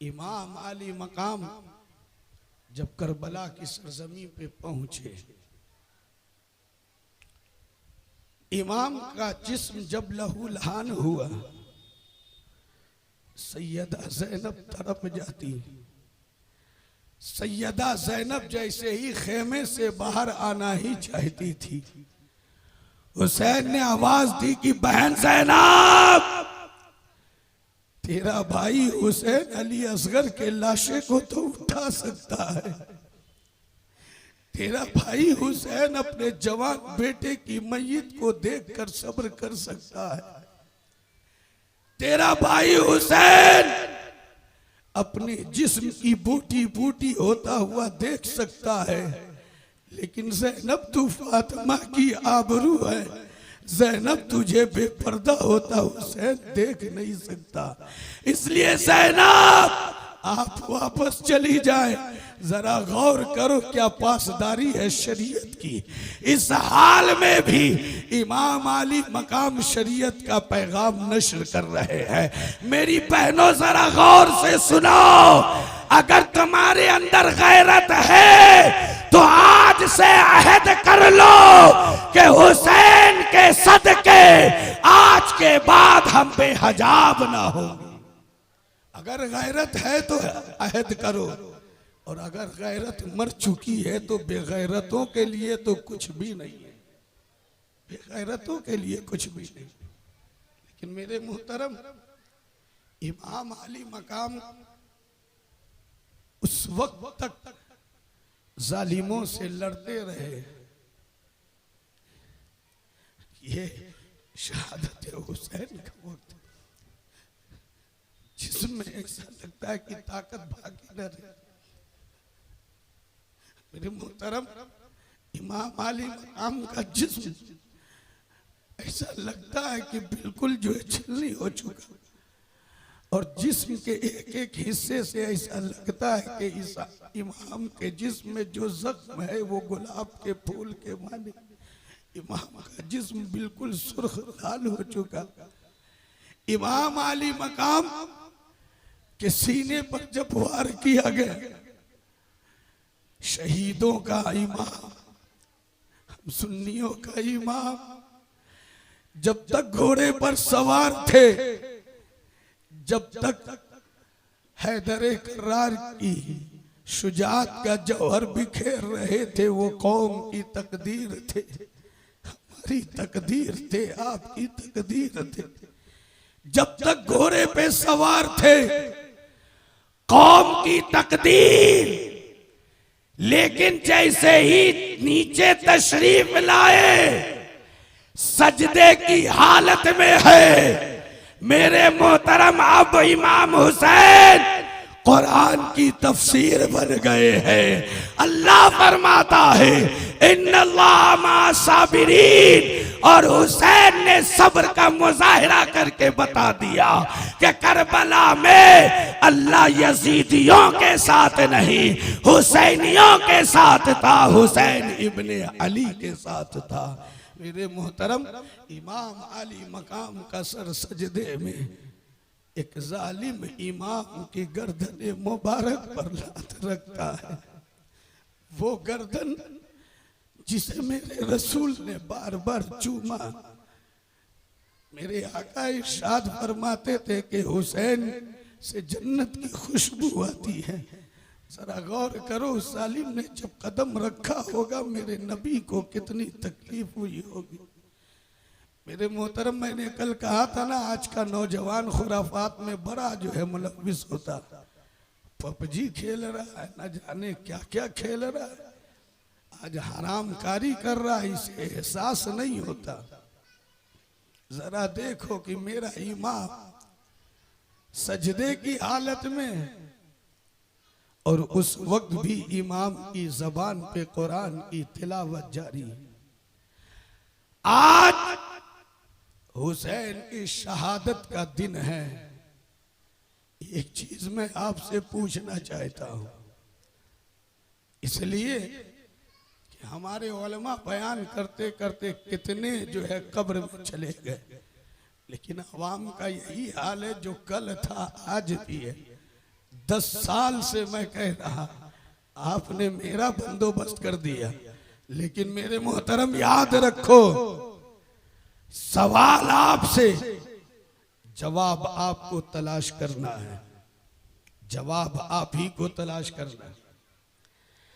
इमाम अली मकाम जब करबला की सरजमी पे पहुंचे, इमाम का जिस्म जब लहू लहान हुआ, सैयदा ज़ैनब तड़प जाती। सैयदा ज़ैनब जैसे ही खेमे से बाहर आना ही चाहती थी, हुसैन ने आवाज दी कि बहन ज़ैनब, तेरा भाई हुसैन अली असगर के लाशे को तो उठा सकता है, तेरा भाई हुसैन अपने जवान बेटे की मैयत को देखकर सब्र कर सकता है, तेरा भाई हुसैन अपने जिस्म की बूटी बूटी होता हुआ देख सकता है, लेकिन ज़ैनब तू फातिमा की आबरू है, ज़ैनब तुझे बेपर्दा होता हुसैन देख नहीं सकता। इसलिए ज़ैनब आप वापस चली जाए। जरा गौर करो क्या पासदारी है शरीयत की। इस हाल में भी इमाम अली मकाम शरीयत का पैगाम नश्र कर रहे हैं। मेरी बहनों जरा गौर से सुनो, अगर तुम्हारे अंदर गैरत है तो आज से अहद कर लो कि हुसैन के सदके आज के बाद हम बेहजाब ना होंगे। अगर गैरत है तो अहद करो, और अगर गैरत मर चुकी है तो बेगैरतों के लिए तो कुछ भी नहीं है, बेगैरतों के लिए कुछ भी नहीं। लेकिन मेरे मुहतरम, इमाम अली मकाम उस वक्त तक जालिमों से लड़ते रहे। ये शहादत हुसैन का वक्त जिसमें ऐसा लगता है कि ताकत बाकी न रहे। मेरे मुहतरम, इमाम अली मकाम का जिस्म ऐसा लगता है कि बिल्कुल जो है छलनी हो चुका, और जिस्म के एक एक हिस्से से ऐसा लगता है कि इस इमाम के जिस्म में जो जख्म है वो गुलाब के फूल के माने। इमाम का जिस्म बिल्कुल सुर्ख लाल हो चुका। इमाम अली मकाम के सीने पर जब वार किया गया, शहीदों का इमाम, हम सुन्नियों का इमाम, जब तक घोड़े पर सवार थे, जब तक हैदर करार की शुजात का जौहर बिखेर रहे थे, वो कौम की तकदीर थे, हमारी तकदीर थे, आपकी तकदीर थे। जब तक घोड़े पे सवार थे, कौम की तकदीर। लेकिन जैसे ही नीचे तशरीफ लाए, सजदे की हालत में है। मेरे मोहतरम, अब इमाम हुसैन कुरान की तफसीर बन गए हैं। अल्लाह फरमाता है इन्नल्लाह मा साबिरीन, और हुसैन ने सब्र का मुजाहिरा करके बता दिया कि करबला में अल्लाह यजीदियों के साथ नहीं, हुसैनियों के साथ था, हुसैन इब्ने अली के साथ था। मेरे मोहतरम, इमाम अली मकाम का सर सजदे में एक जालिम इमाम की गर्दन मुबारक पर लात रखता है। वो गर्दन जिसे मेरे रसूल ने बार बार चूमा। मेरे आका इरशाद फरमाते थे कि हुसैन से जन्नत की खुशबू आती है। जरा गौर करो, उस जालिम ने जब कदम रखा होगा मेरे नबी को कितनी तकलीफ हुई होगी। मेरे मोहतरम, मैंने कल कहा था ना, आज का नौजवान खुराफात में बड़ा जो है मुलव्विस होता, पबजी खेल रहा है, न जाने क्या क्या खेल रहा है, आज हरामकारी कर रहा है, इसे एहसास नहीं होता। जरा देखो कि मेरा इमाम सजदे की हालत में, और उस वक्त भी इमाम की जबान पे कुरान की तिलावत जारी। आज हुसैन की शहादत का दिन है। एक चीज मैं आपसे पूछना चाहता हूं, इसलिए कि हमारे उलमा बयान करते करते कितने जो है कब्र में चले गए, लेकिन अवाम का यही हाल है जो कल था आज भी है। 10 साल से मैं कह रहा, आपने मेरा बंदोबस्त कर दिया, लेकिन मेरे मोहतरम याद रखो, सवाल आपसे, जवाब आपको तलाश करना है, जवाब आप ही को तलाश करना है।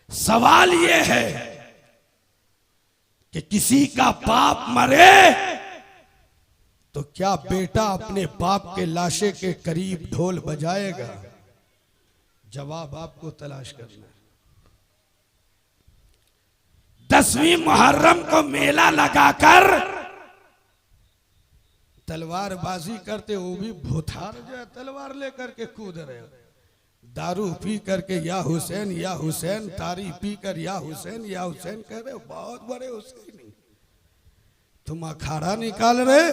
सवाल यह है कि किसी का बाप मरे तो क्या बेटा अपने बाप के लाशे के करीब ढोल बजाएगा? जवाब आपको तलाश करना है। 10वीं मुहर्रम को मेला लगाकर तलवारबाजी करते, वो भी भूथार जो है तलवार लेकर के कूद रहे, दारू पी करके या हुसैन, तारी पी कर या हुसैन कह रहे हो, बहुत बड़े हुसैनी। तुम अखाड़ा निकाल रहे,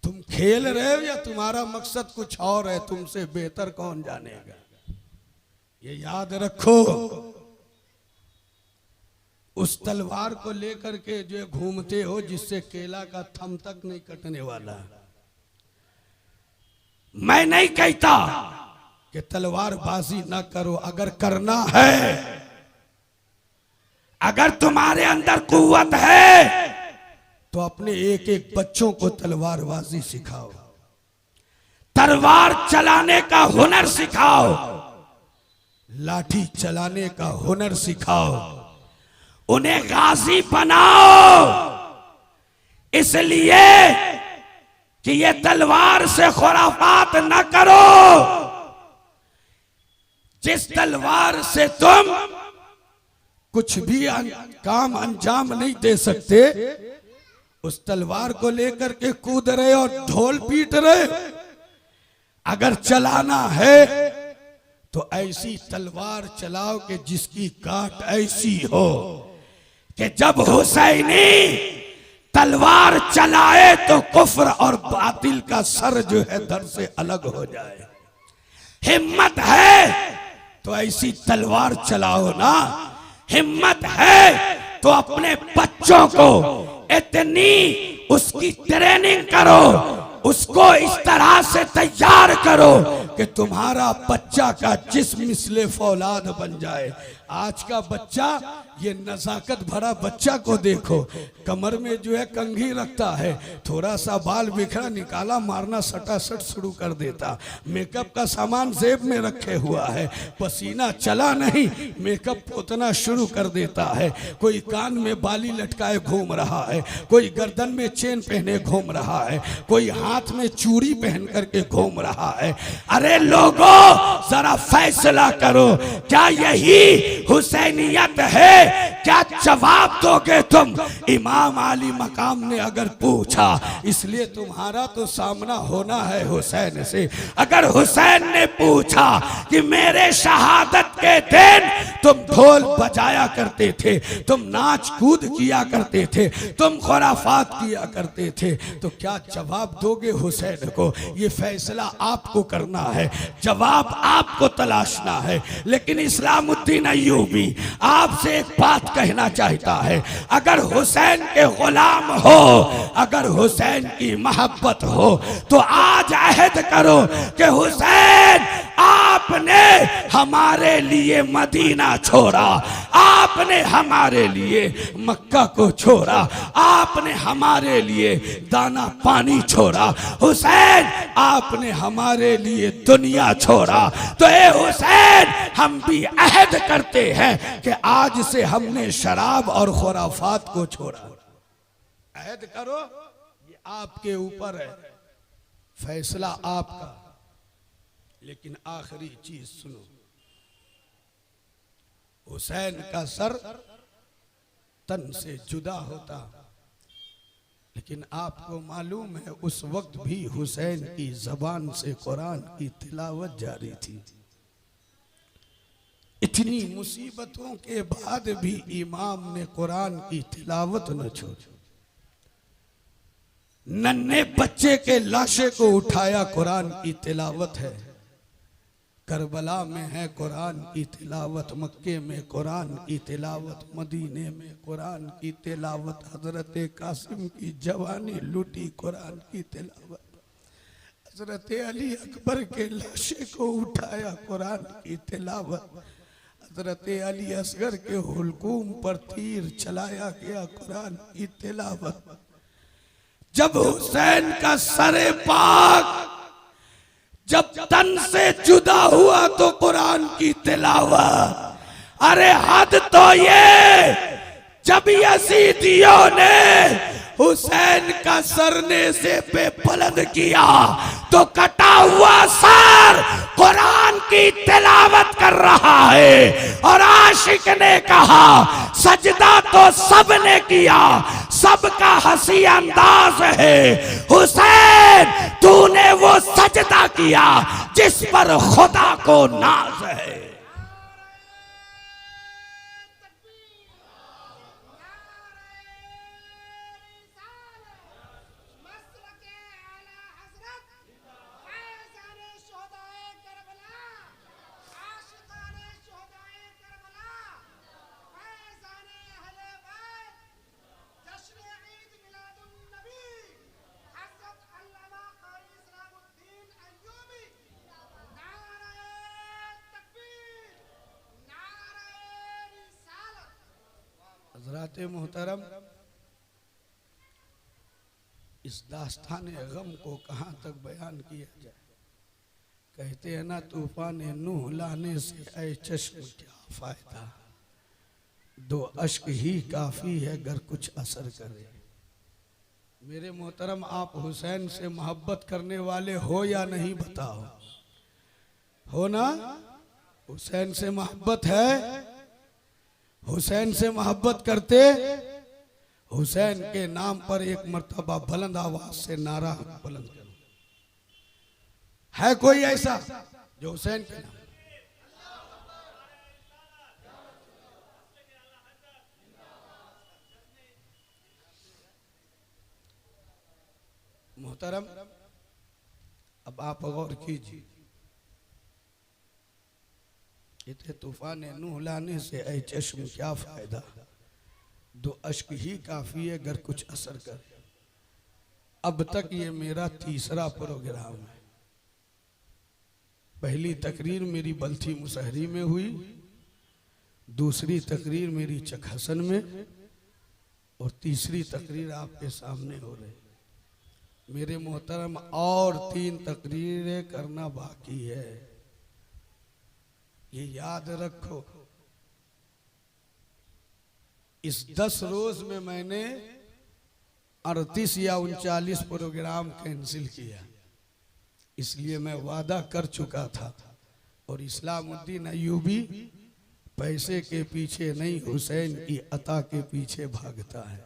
तुम खेल रहे हो, या तुम्हारा मकसद कुछ और है? तुमसे बेहतर कौन जानेगा? ये याद रखो। उस तलवार को लेकर के जो घूमते हो, जिससे केला का थम तक नहीं कटने वाला। मैं नहीं कहता कि तलवारबाजी ना करो, अगर करना है, अगर तुम्हारे अंदर कुव्वत है तो अपने एक एक बच्चों को तलवारबाजी सिखाओ, तलवार चलाने का हुनर सिखाओ, लाठी चलाने का हुनर सिखाओ, उन्हें गाजी बनाओ, इसलिए कि ये तलवार से खुराफात न करो। जिस तलवार से तुम कुछ भी काम अंजाम नहीं दे सकते, उस तलवार को लेकर के कूद रहे और ढोल पीट रहे। अगर चलाना है तो ऐसी तलवार चलाओ कि जिसकी काट ऐसी हो कि जब हुसैनी तलवार चलाए तो कुफ्र और बातिल का सर जो है धड़ से अलग हो जाए। हिम्मत है तो ऐसी तलवार चलाओ ना, हिम्मत है तो अपने बच्चों को इतनी उसकी ट्रेनिंग करो, उसको इस तरह से तैयार करो कि तुम्हारा बच्चा का जिस्म मिसले फौलाद बन जाए। आज का बच्चा, ये नजाकत भरा बच्चा को देखो, कमर में जो है कंघी रखता है, थोड़ा सा बाल बिखरा निकाला, मारना सटासट शुरू कर देता, मेकअप का सामान जेब में रखे हुआ है, पसीना चला नहीं मेकअप पोतना शुरू कर देता है, कोई कान में बाली लटकाए घूम रहा है, कोई गर्दन में चेन पहने घूम रहा है, कोई हाथ में चूड़ी पहन करके घूम रहा है। अरे लोगों, जरा फैसला करो, क्या यही हुसैनियत है क्या जवाब दोगे तुम? इमाम अली मकाम ने अगर पूछा, इसलिए तुम्हारा तो सामना होना है हुसैन से। अगर हुसैन ने पूछा कि मेरे शहादत के दिन तुम ढोल बजाया करते थे, तुम नाच कूद किया करते थे, तुम खुराफात किया करते थे, तो क्या जवाब दोगे हुसैन को? ये फैसला आपको करना है, जवाब आपको तलाशना है। लेकिन इस्लामुद्दीन अय्यूबी आपसे एक बात कहना चाहता है, अगर हुसैन के गुलाम हो, अगर हुसैन की मोहब्बत हो, तो आज अहद करो कि हुसैन आपने हमारे लिए मदीना छोड़ा, आपने हमारे लिए मक्का को छोड़ा, आपने हमारे लिए दाना पानी छोड़ा, हुसैन आपने हमारे लिए दुनिया छोड़ा। तो ए हुसैन, हम भी अहद करते हैं कि आज से हमने शराब और खुराफात को छोड़ा। अहद करो, ये आपके ऊपर है, फैसला आपका। लेकिन आखिरी चीज सुनो, हुसैन का सर तन से जुदा होता, लेकिन आपको मालूम है उस वक्त भी हुसैन की जबान से कुरान की तिलावत जारी थी। इतनी मुसीबतों के बाद भी इमाम ने कुरान की तिलावत न छोड़ी। नन्हे बच्चे के लाशे को उठाया, कुरान की तिलावत है। करबला में है कुरान की तिलावत, मक्के में कुरान की तिलावत, मदीने में कुरान की तिलावत, हजरत कासिम की जवानी लूटी कुरान की तिलावत, हजरत अली अकबर के लाशे को उठाया कुरान की तिलावत, हजरत अली असगर के हुलकूम पर तीर चलाया गया कुरान की तिलावत। जब हुसैन का सरे पाक जब तन से जुदा हुआ तो कुरान की तिलावत। अरे हद तो ये, जब यजीदियों ने हुसैन का सरने से पे बुलंद किया तो कटा हुआ सर कुरान की तिलावत कर रहा है। और आशिक ने कहा सजदा तो सबने किया, सबका हंसी अंदाज है, हुसैन तूने वो सजदा किया जिस पर खुदा को नाज है। हज़रात मोहतरम, इस दास्तान गम को कहाँ तक बयान किया जाए। कहते हैं ना, तूफान नूह लाने से ऐ चश्म क्या फायदा, दो अश्क ही काफी है अगर कुछ असर करे। मेरे मोहतरम, आप हुसैन से मोहब्बत करने वाले हो या नहीं बताओ? हो ना? हुसैन से मोहब्बत है? हुसैन से मोहब्बत करते? हुसैन के नाम पर एक मर्तबा बुलंद आवाज से नारा बुलंद करो। है कोई ऐसा जो हुसैन के नाम? मोहतरम, अब आप गौर कीजिए, इतने तूफान नूह लाने से ऐ चश्म क्या फायदा, दो अश्क ही काफी है अगर कुछ असर करे। अब तक ये मेरा तीसरा प्रोग्राम है। पहली तकरीर मेरी बल्थी मुसहरी में हुई, दूसरी तकरीर मेरी चकहसन में, और तीसरी तकरीर आपके सामने हो रही। मेरे मोहतरम, और 3 तकरीरें करना बाकी है, ये याद रखो। इस 10 रोज में मैंने 38 या 39 प्रोग्राम कैंसिल किया, इसलिए मैं वादा कर चुका था। और इस्लामुद्दीन अय्यूबी पैसे के पीछे नहीं, हुसैन की अता के पीछे भागता है।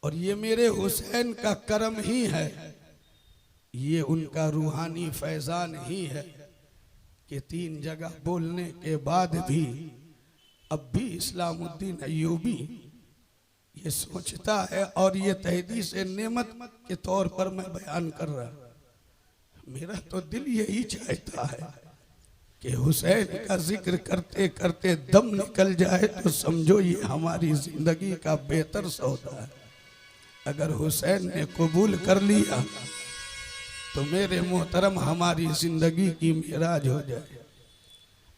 और ये मेरे हुसैन का करम ही है, ये उनका रूहानी फैजान ही है कि 3 जगह बोलने के बाद भी अब भी इस्लामुद्दीन अय्यूबी ये सोचता है, और ये तहदी से नेमत के तौर पर मैं बयान कर रहा, मेरा तो दिल यही चाहता है कि हुसैन का जिक्र करते करते दम निकल जाए तो समझो ये हमारी जिंदगी का बेहतर सौदा है। अगर हुसैन ने कबूल कर लिया तो मेरे मोहतरम हमारी जिंदगी की मेराज हो जाए।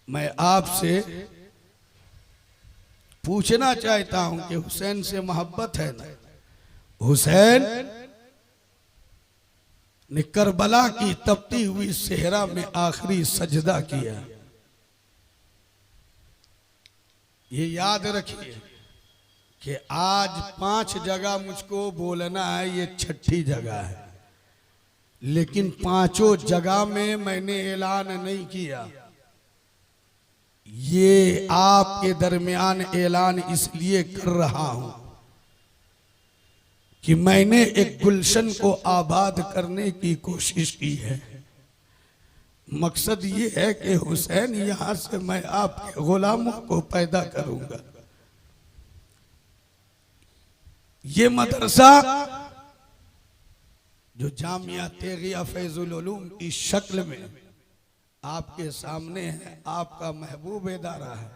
मैं आपसे पूछना चाहता हूं कि हुसैन से मोहब्बत है ना? हुसैन ने करबला की तपती हुई सेहरा में आखिरी सजदा किया। ये याद रखिए कि आज 5 जगह मुझको बोलना है, ये 6ठी जगह है, लेकिन 5 जगह में मैंने ऐलान नहीं किया। ये आपके दरमियान ऐलान इसलिए कर रहा हूं कि मैंने एक गुलशन को आबाद करने की कोशिश की है। मकसद ये है कि हुसैन यहां से मैं आपके गुलामों को पैदा करूंगा। ये मदरसा जो जामिया तेगिया फैजुल उलूम की शक्ल में आपके सामने है, आपका महबूब इदारा है,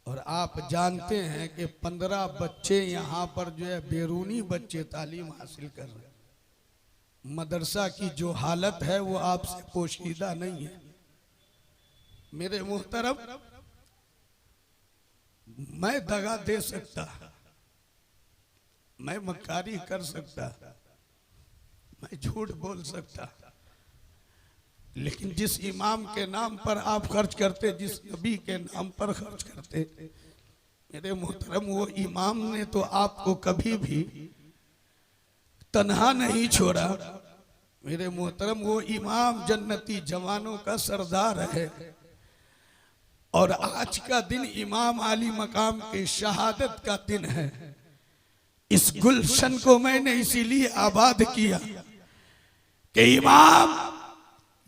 और आप जानते हैं कि 15 बच्चे यहाँ पर जो है बैरूनी बच्चे तालीम हासिल कर रहे हैं। मदरसा की जो हालत है वो आपसे पोशीदा नहीं है। मेरे मोहतरम, मैं दगा दे सकता, मैं मक्कारी कर सकता, मैं झूठ बोल सकता, लेकिन जिस इमाम के नाम पर आप खर्च करते, जिस नबी के नाम पर खर्च करते, मेरे मोहतरम वो इमाम ने तो आपको कभी भी तन्हा नहीं छोड़ा। मेरे मोहतरम वो इमाम जन्नती जवानों का सरदार है। और आज का दिन इमाम आली मकाम के शहादत का दिन है। इस गुलशन को मैंने इसीलिए आबाद किया कि इमाम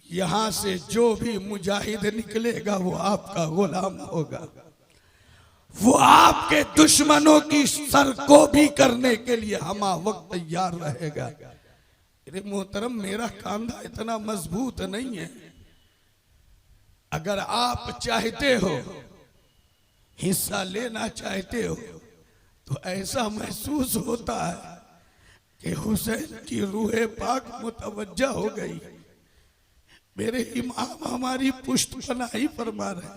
यहां से जो भी मुजाहिद निकलेगा वो आपका गुलाम होगा, वो आपके दुश्मनों की सर को भी करने के लिए हमा वक्त तैयार रहेगा। अरे मोहतरम, मेरा कांधा इतना मजबूत नहीं है। अगर आप चाहते हो, हिस्सा लेना चाहते हो, तो ऐसा महसूस होता है कि हुसैन की रूहे पाक मुतवज्जा हो गई। मेरे इमाम हमारी पुष्ट पनाही फरमा रहे।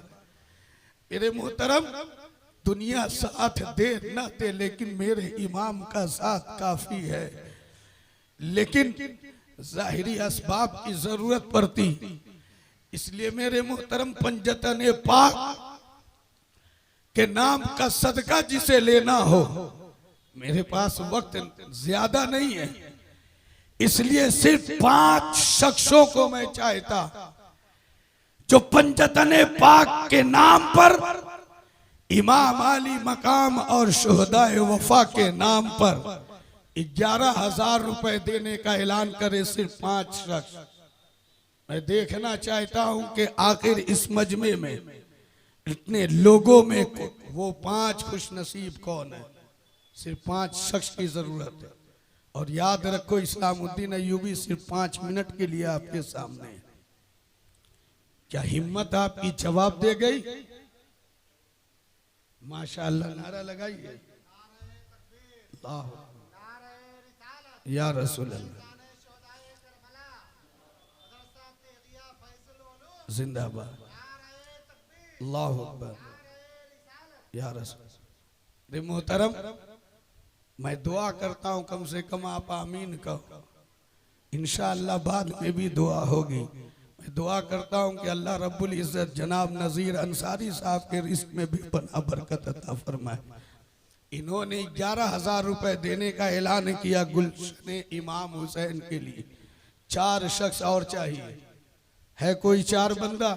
मेरे मोहतरम, दुनिया साथ दे ना दे, लेकिन मेरे इमाम का साथ काफी है। लेकिन जाहिरी असबाब की जरूरत पड़ती, इसलिए मेरे मोहतरम पंजतन पाक के नाम का सदका जिसे लेना हो, मेरे पास वक्त ज्यादा नहीं है, इसलिए सिर्फ 5 शख्सों को मैं चाहता जो पंजतन पाक के नाम पर, इमाम आली मकाम और शुहदाए वफा के नाम पर 11,000 रुपए देने का ऐलान करे। सिर्फ 5 शख्स। मैं देखना चाहता हूं कि आखिर इस मजमे में इतने लोगों में वो 5 खुश नसीब कौन है। सिर्फ 5 शख्स की जरूरत है। और याद रखो, इस्लामुद्दीन अय्यूबी सिर्फ 5 मिनट के लिए आपके सामने है। क्या हिम्मत आपकी जवाब दे गई? माशाअल्लाह, नारा लगाइए, या रसूल अल्लाह, जिंदाबाद, अल्लाहु अकबर, या रसूल। मोहतरम, मैं दुआ करता हूं कम से कम आप आमीन कहो। इंशाअल्लाह बाद में भी दुआ होगी। मैं दुआ करता हूं कि अल्लाह रब्बुल इज्जत जनाब नज़ीर अंसारी साहब के रिस्क में भी पनाह बरकत अता फरमाए। इन्होंने 11,000 रुपए देने का ऐलान किया गुलशन इमाम हुसैन के लिए। 4 शख्स और चाहिए। है कोई 4 बंदा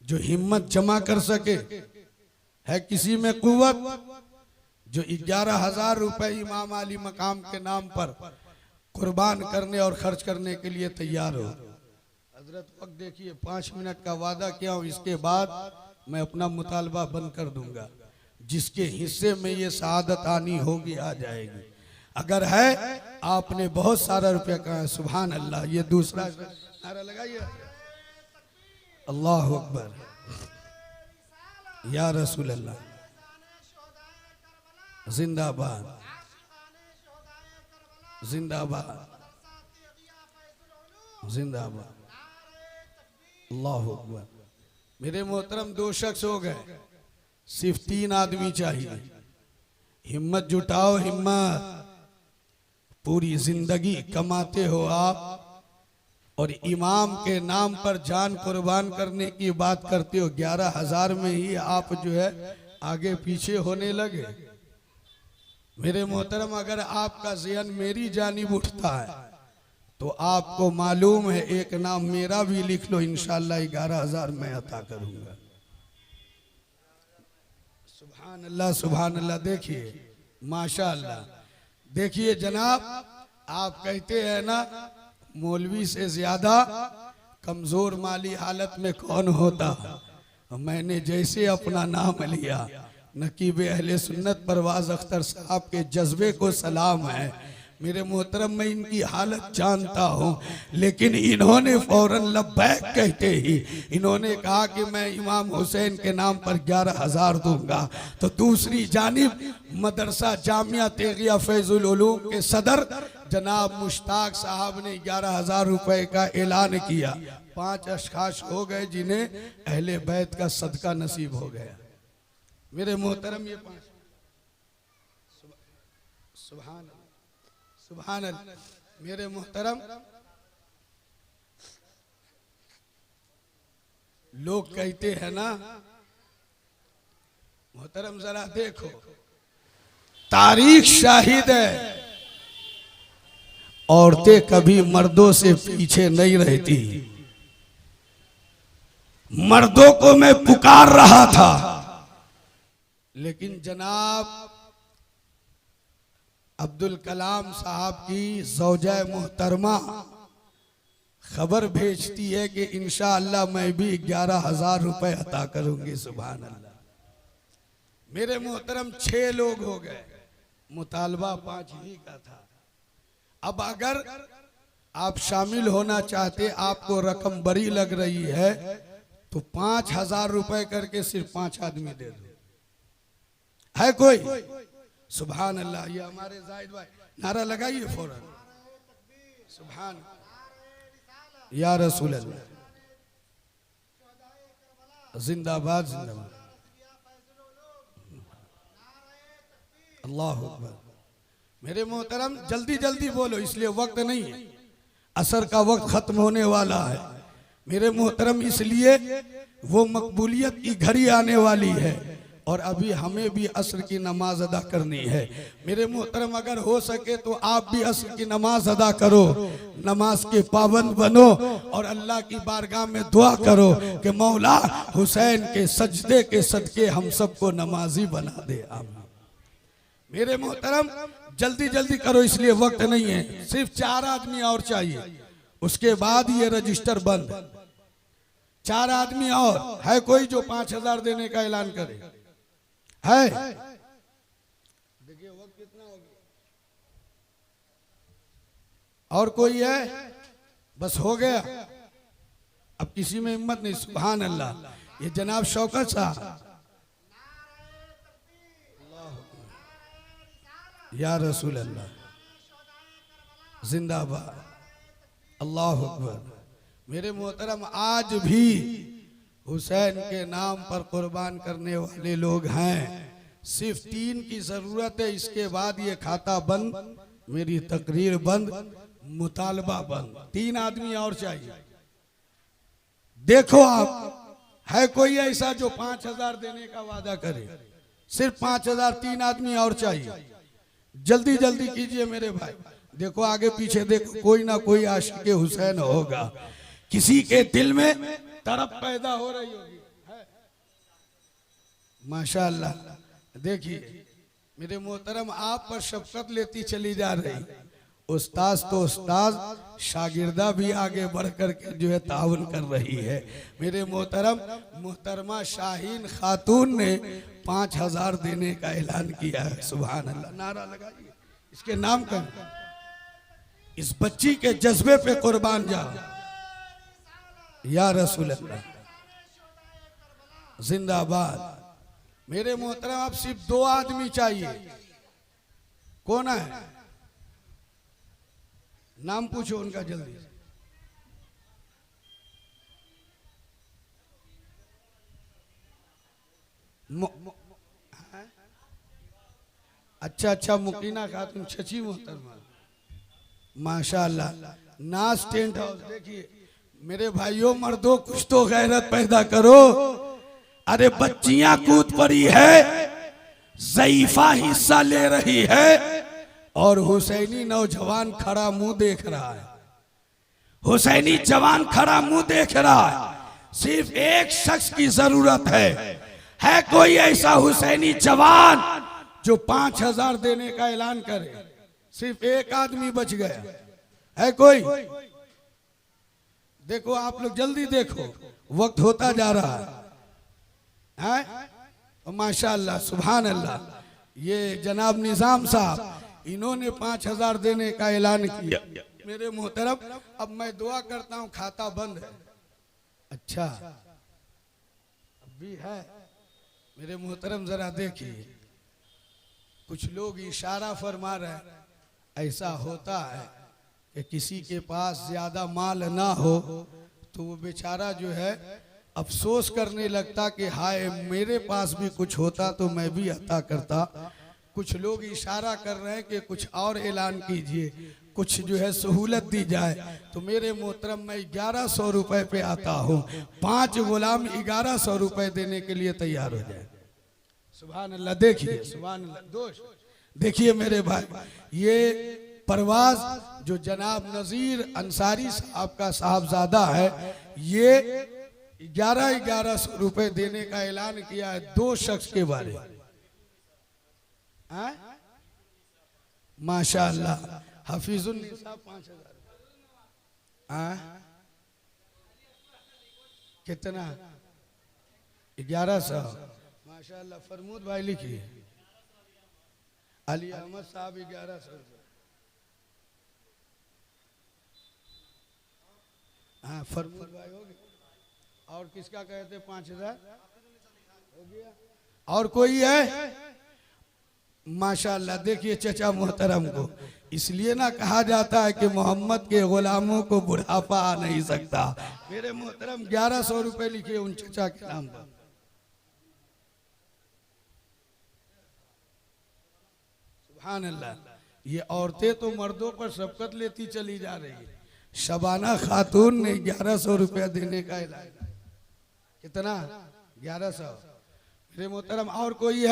जो हिम्मत जमा कर सके, है किसी में कुव्वत जो 11,000 रुपए इमाम अली मकाम के नाम पर कुर्बान करने और खर्च करने के लिए तैयार हो। हजरत वक्त देखिए 5 मिनट का वादा किया हूँ, इसके बाद मैं अपना मुतालबा बंद कर दूंगा। जिसके हिस्से में ये शहादत आनी होगी आ जाएगी। अगर है आपने बहुत सारा रुपया कहा है, सुभान अल्लाह। ये दूसरा नारा लगाइए, अल्लाह अकबर, या रसूल अल्लाह, जिंदाबाद जिंदाबाद जिंदाबाद, अल्लाह अकबर। मेरे मोहतरम 2 शख्स हो गए, सिर्फ 3 आदमी चाहिए। हिम्मत जुटाओ, हिम्मत। पूरी जिंदगी कमाते हो आप और इमाम के नाम पर जान कुर्बान करने की बात करते हो। 11,000 में ही आप जो है आगे पीछे होने लगे। मेरे मोहतरम, अगर आपका ज़हन मेरी जानिब उठता है तो आपको मालूम है एक नाम मेरा भी लिख लो, इंशाअल्लाह 11,000 मैं अता करूंगा। सुभान अल्लाह सुभान अल्लाह। देखिए माशाअल्लाह, देखिए जनाब, आप कहते हैं ना मौलवी से ज्यादा कमजोर माली हालत में कौन होता। मैंने जैसे अपना नाम लिया, नकीब अहले सुन्नत परवाज अख्तर साहब के जज्बे को सलाम है। मेरे मोहतरम, मैं इनकी हालत जानता हूँ, लेकिन इन्होंने फौरन लब्बैक कहते ही इन्होंने कहा कि मैं इमाम हुसैन के नाम पर 11,000 दूंगा। तो दूसरी जानिब मदरसा जामिया तेगिया फैजुल उलूम के सदर जनाब मुश्ताक साहब ने 11,000 रुपए का ऐलान किया। 5 अशखास हो गए जिन्हें अहले बैत का सदका नसीब हो गया। मेरे मोहतरम, ये 5 सुभान सुभान अल्लाह। मेरे मोहतरम, लोग कहते हैं ना मोहतरम, जरा देखो, तारीख शाहिद है, औरतें कभी मर्दों से पीछे नहीं रहती। मर्दों को मैं पुकार रहा था, लेकिन जनाब अब्दुल कलाम साहब की ज़ौजा मोहतरमा खबर भेजती है कि इंशाअल्लाह मैं भी 11,000 रुपए अता करूंगी। सुभान अल्लाह। मेरे मोहतरम, 6 लोग हो गए, मुतालबा 5 ही का था। अब अगर आप शामिल होना चाहते, आपको रकम बड़ी लग रही है, तो 5,000 रुपए करके सिर्फ 5 आदमी दे दो। है कोई? सुभान अल्लाह। ये हमारे जाहिद भाई नारा लगाइए फौरन, सुभान या रसूल अल्लाह, जिंदाबाद जिंदाबाद, अल्लाह अकबर। मेरे मोहतरम, जल्दी जल्दी बोलो, इसलिए वक्त नहीं है, असर का वक्त खत्म होने वाला है। मेरे मोहतरम, इसलिए वो मकबूलियत की घड़ी आने वाली है और अभी हमें भी असर की नमाज अदा करनी है। मेरे मोहतरम, अगर हो सके तो आप भी असर की नमाज अदा करो, नमाज के पाबंद बनो और अल्लाह की बारगाह में दुआ करो कि मौला हुसैन के सजदे के सदके हम सबको नमाजी बना दे। आमीन। मेरे मोहतरम, जल्दी जल्दी करो, इसलिए वक्त नहीं है। सिर्फ 4 आदमी और चाहिए, उसके बाद ये रजिस्टर बंद। 4 आदमी और है कोई जो 5,000 देने का ऐलान करे? है? देखिए वक्त कितना हो गया, और कोई है? बस हो गया, अब किसी में हिम्मत नहीं। सुभान अल्लाह। ये जनाब शौकत साहब, या रसूल अल्लाह, जिंदाबाद, अल्लाह अकबर। मेरे मोहतरम, आज भी हुसैन के नाम पर कुर्बान करने वाले लोग हैं। सिर्फ 3 की जरूरत है, इसके बाद ये खाता बंद, मेरी तकरीर बंद, मुतालबा बंद। 3 आदमी और चाहिए। देखो आप, है कोई ऐसा जो 5,000 देने का वादा करे? सिर्फ 5,000, 3 आदमी और चाहिए। जल्दी जल्दी कीजिए मेरे भाई। देखो आगे पीछे देखो, कोई ना कोई आशिक हुसैन होगा, किसी के दिल में तरफ पैदा हो रही होगी। माशाअल्लाह। देखिए मेरे मोहतरम, आप पर शफकत लेती चली जा रही। उस्ताद तो उस्ताद, शागिर्दा भी आगे बढ़ कर के जो है ताउन कर रही है। मेरे मोहतरम, मोहतरमा शाहीन खातून ने 5,000 देने का ऐलान किया है। सुभान अल्लाह, नारा लगाइए इसके नाम का। इस बच्ची के जज्बे पे कुर्बान जाओ या रसूल अल्लाह, जिंदाबाद। मेरे मोहतरम, आप सिर्फ 2 आदमी चाहिए। कौन है? नाम पूछो उनका जल्दी से। अच्छा, मुकीना खातून छची मोहतरमा, माशाअल्लाह। नाज टेंट हाउस। देखिए मेरे भाइयों मर्दों, कुछ तो गैरत पैदा करो। अरे बच्चियां कूद पड़ी है, ज़ईफा हिस्सा ले रही है और हुसैनी नौजवान खड़ा मुंह देख रहा है। हुसैनी जवान खड़ा मुंह देख रहा है। सिर्फ एक शख्स की जरूरत है कोई ऐसा हुसैनी जवान जो 5,000 देने का ऐलान करे। सिर्फ एक आदमी बच गया है कोई? देखो आप लोग जल्दी देखो, वक्त होता जा रहा है। माशाअल्लाह, सुभान अल्लाह। ये जनाब निजाम साहब, इन्होंने 5,000 देने का ऐलान किया। मेरे मोहतरम, अब मैं दुआ करता हूं, खाता बंद है। अच्छा अभी है। मेरे मोहतरम जरा देखिए, कुछ लोग इशारा फरमा रहे हैं। ऐसा होता है कि किसी के पास ज्यादा माल ना हो तो वो बेचारा जो है अफसोस करने लगता कि हाय मेरे पास भी कुछ होता तो मैं भी अता करता। कुछ लोग इशारा कर रहे हैं कि कुछ और ऐलान कीजिए, कुछ जो है सहूलत दी जाए। तो मेरे मोहतरम, मैं 1100 रुपए पे आता हूँ। 5 गुलाम 1100 रुपए देने के लिए तैयार हो जाए। सुभान अल्लाह। देखिए सुभान अल्लाह। दोस्त देखिए मेरे भाई, ये परवाज जो जनाब नजीर अंसारी साहब का साहबजादा है, ये 1100 रुपए देने का ऐलान किया है 2 शख्स के बारे में। माशाअल्लाह। हफीजुल निसा 5,000। कितना? 1100। माशाअल्लाह। फरमूद भाई लिखिए। अली अहमद साहब 1100 रुपए। हाँ फरमूद भाई हो गया। और किसका कहते 5,000 हो गया? और कोई है? माशाअल्लाह। देखिए चचा मोहतरम को इसलिए ना कहा जाता है कि मोहम्मद के गुलामों को बुढ़ापा आ नहीं सकता। मेरे मोहतरम 1100 रुपए लिखिए उन चचा के नाम पर। सुभान अल्लाह। ये औरतें तो मर्दों पर शफकत लेती चली जा रही है। शबाना खातून ने 1100 रुपया देने का ऐलान। कितना? 1100। मेरे मोहतरम, और कोई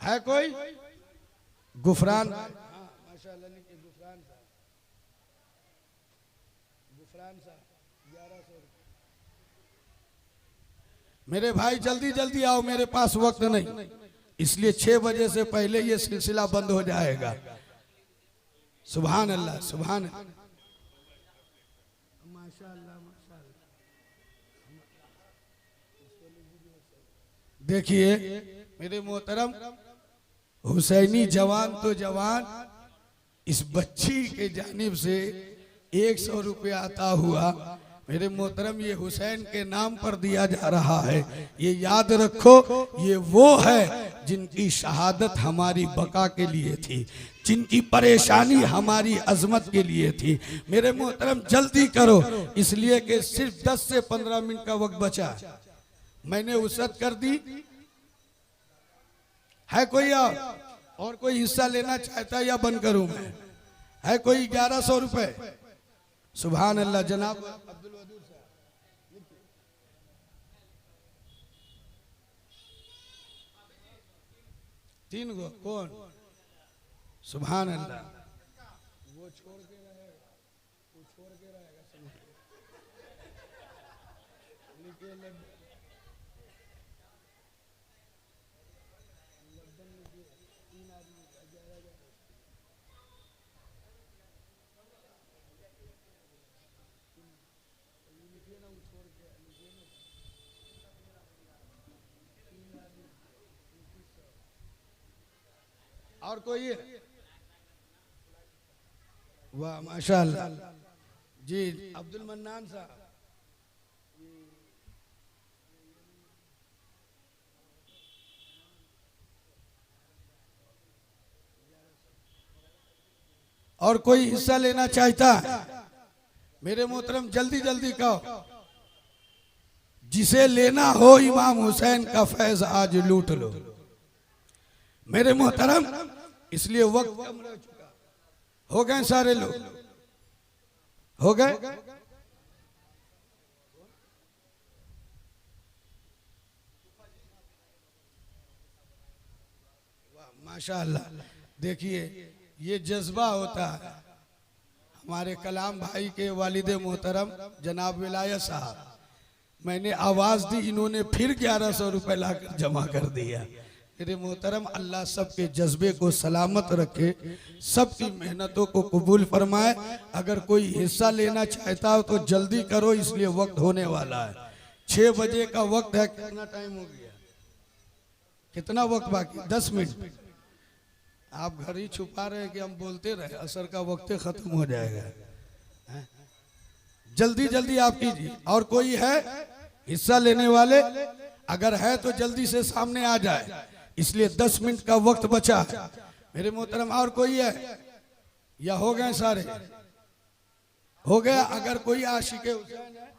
है कोई? गुफरान। माशाअल्लाह। गुफरान साहब, गुफरान साहब 1100 रुपये। मेरे भाई जल्दी जल्दी आओ, मेरे पास वक्त नहीं, इसलिए 6 बजे से पहले ये सिलसिला बंद हो जाएगा। सुभान अल्लाह, सुभान अल्लाह। माशाअल्लाह, माशाअल्लाह। देखिए मेरे मोहतरम, हुसैनी जवान तो जवान, इस बच्ची के जानिब से 100 रुपया आता हुआ मेरे मोहतरम ये हुसैन के नाम पर दिया जा रहा है। ये याद रखो, ये वो है जिनकी शहादत हमारी बका के लिए थी, जिनकी परेशानी हमारी अजमत के लिए थी। मेरे मोहतरम जल्दी करो, इसलिए कि सिर्फ 10 से 15 मिनट का वक्त बचा। मैंने वसअत कर दी। है कोई और कोई हिस्सा लेना चाहता है या बंद करूं मैं? है कोई? 1100 रुपए। सुभान अल्लाह। जनाब अब्दुल वदूद साहब 3 गो। कौन? सुभान अल्लाह। वो छोड़ के रहेगा, वो छोड़ के रहेगा। और कोई है? वाह माशाअल्लाह जी। अब्दुल मन्नान साहब, और कोई हिस्सा लेना चाहता है? मेरे मोहतरम जल्दी जल्दी कहो। जिसे लेना हो इमाम हुसैन का फैज आज लूट लो। मेरे मोहतरम इसलिए वक्त कम रह चुका। हो गए सारे लोग? हो गए? माशाअल्लाह। देखिए ये जज्बा होता है। हमारे कलाम भाई के वालिद मोहतरम जनाब विलायत साहब, मैंने आवाज दी, इन्होंने फिर 1100 रुपए लाकर जमा कर दिया। मेरे मोहतरम अल्लाह सबके जज्बे को सलामत रखे, सबकी मेहनतों को कबूल फरमाए। अगर कोई हिस्सा लेना चाहता हो तो जल्दी करो, इसलिए वक्त होने वाला है। 6 बजे का वक्त है। कितना टाइम हो गया? कितना वक्त बाकी? 10 मिनट। आप घर ही छुपा रहे हैं कि हम बोलते रहे, असर का वक्त खत्म हो जाएगा। जल्दी जल्दी आप कीजिए। और कोई है हिस्सा लेने वाले? अगर है तो जल्दी से सामने आ जाए, इसलिए 10 मिनट का वक्त बचा है। मेरे मोहतरम और कोई है या हो गए सारे? हो गया। अगर कोई आशिक हुसैन है,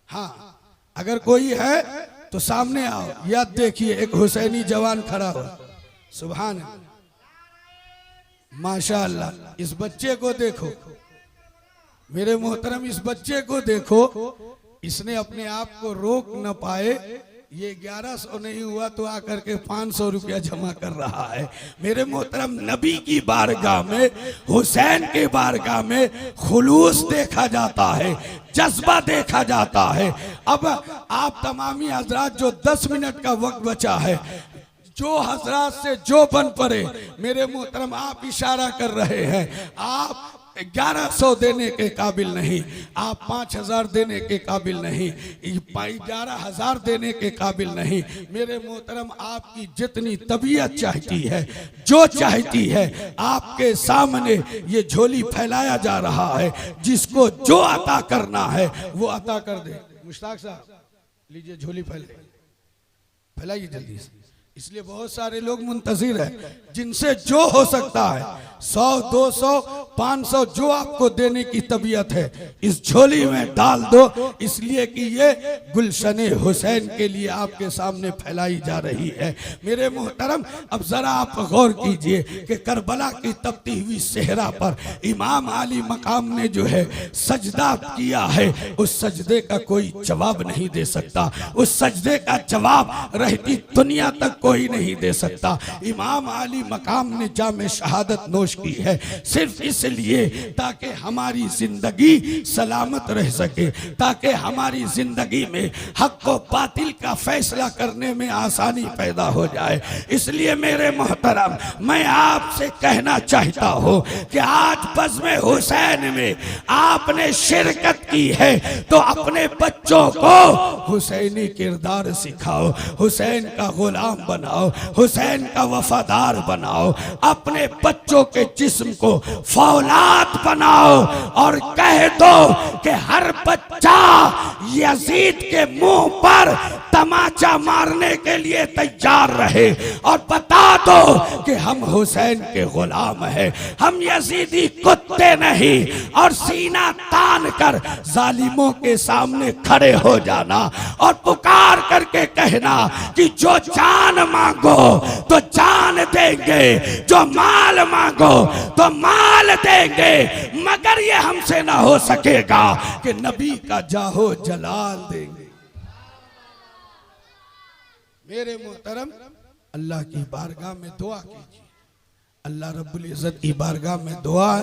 हाँ अगर कोई है तो सामने आओ। या देखिए एक हुसैनी जवान खड़ा हो। सुभान अल्लाह, माशाअल्लाह। इस बच्चे को देखो मेरे मोहतरम, इस बच्चे को देखो। इसने अपने आप को रोक न पाए। ये 1100 नहीं हुआ तो आकर के 500 रुपया जमा कर रहा है। मेरे मोहतरम नबी की बारगाह में, हुसैन के बारगाह में खुलूस देखा जाता है, जज्बा देखा जाता है। अब आप तमामी हजरात, जो 10 मिनट का वक्त बचा है, जो हजरात से जो बन पड़े, मेरे मोहतरम आप इशारा कर रहे हैं। आप 1100 देने के काबिल नहीं, आप 5000 देने के काबिल नहीं, 11,000 देने के काबिल नहीं। मेरे मोहतरम आपकी जितनी तबीयत चाहती है, जो चाहती है, आपके सामने ये झोली फैलाया जा रहा है। जिसको जो अता करना है वो अता कर दे। मुश्ताक साहब लीजिए झोली फैलाइए जल्दी से। इसलिए बहुत सारे लोग मुंतजिर हैं, जिनसे जो हो सकता है 100, 200, 500 जो आपको देने की तबीयत है इस झोली में डाल दो, इसलिए कि ये गुलशन हुसैन के लिए आपके सामने फैलाई जा रही है। मेरे मोहतरम अब जरा आप गौर कीजिए कि करबला की तपती हुई सेहरा पर इमाम अली मकाम ने जो है सजदा किया है, उस सजदे का कोई जवाब नहीं दे सकता। उस सजदे का जवाब रहती दुनिया तक कोई नहीं दे सकता। इमाम अली मकाम ने जामे शहादत नोश की है सिर्फ इसलिए ताकि हमारी जिंदगी सलामत रह सके, ताकि हमारी जिंदगी में हक को बातिल का फैसला करने में आसानी पैदा हो जाए। इसलिए मेरे मोहतरम मैं आपसे कहना चाहता हूँ कि आज बज़्म हुसैन में आपने शिरकत की है तो अपने बच्चों को हुसैनी किरदार सिखाओ, हुसैन का गुलाम बनाओ, हुसैन का वफादार बनाओ। अपने बच्चों के जिस्म को फौलाद बनाओ और कह दो कि हर बच्चा यजीद के मुंह पर तमाचा मारने के लिए तैयार रहे और बता दो कि हम हुसैन के गुलाम हैं, हम यजीदी कुत्ते नहीं। और सीना तान कर जालिमों के सामने खड़े हो जाना और पुकार करके कहना कि जो जान मांगो तो जान देंगे, जो माल मांगो तो माल देंगे, मगर ये हमसे ना हो सकेगा कि नबी का जाहो जलाल देंगे। मेरे मोहतरम अल्लाह की बारगाह में दुआ कीजिए, अल्लाह रब्बुल इज्जत की बारगाह में दुआ है,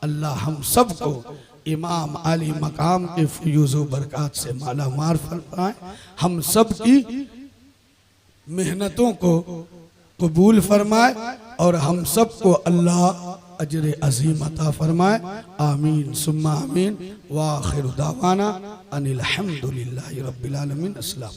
अल्लाह हम सबको इमाम अली मकाम के फयूज़ बरक़ात से माला मार फरमाए। हम सब की मेहनतों को कबूल फरमाए और हम सबको अल्लाह अजर अजीम अता फरमाए। आमीन सुम्मा आमीन। व आखिर दावाना अनिल हम्दुलिल्लाहि रब्बिल आलमीन। अस्सलाम।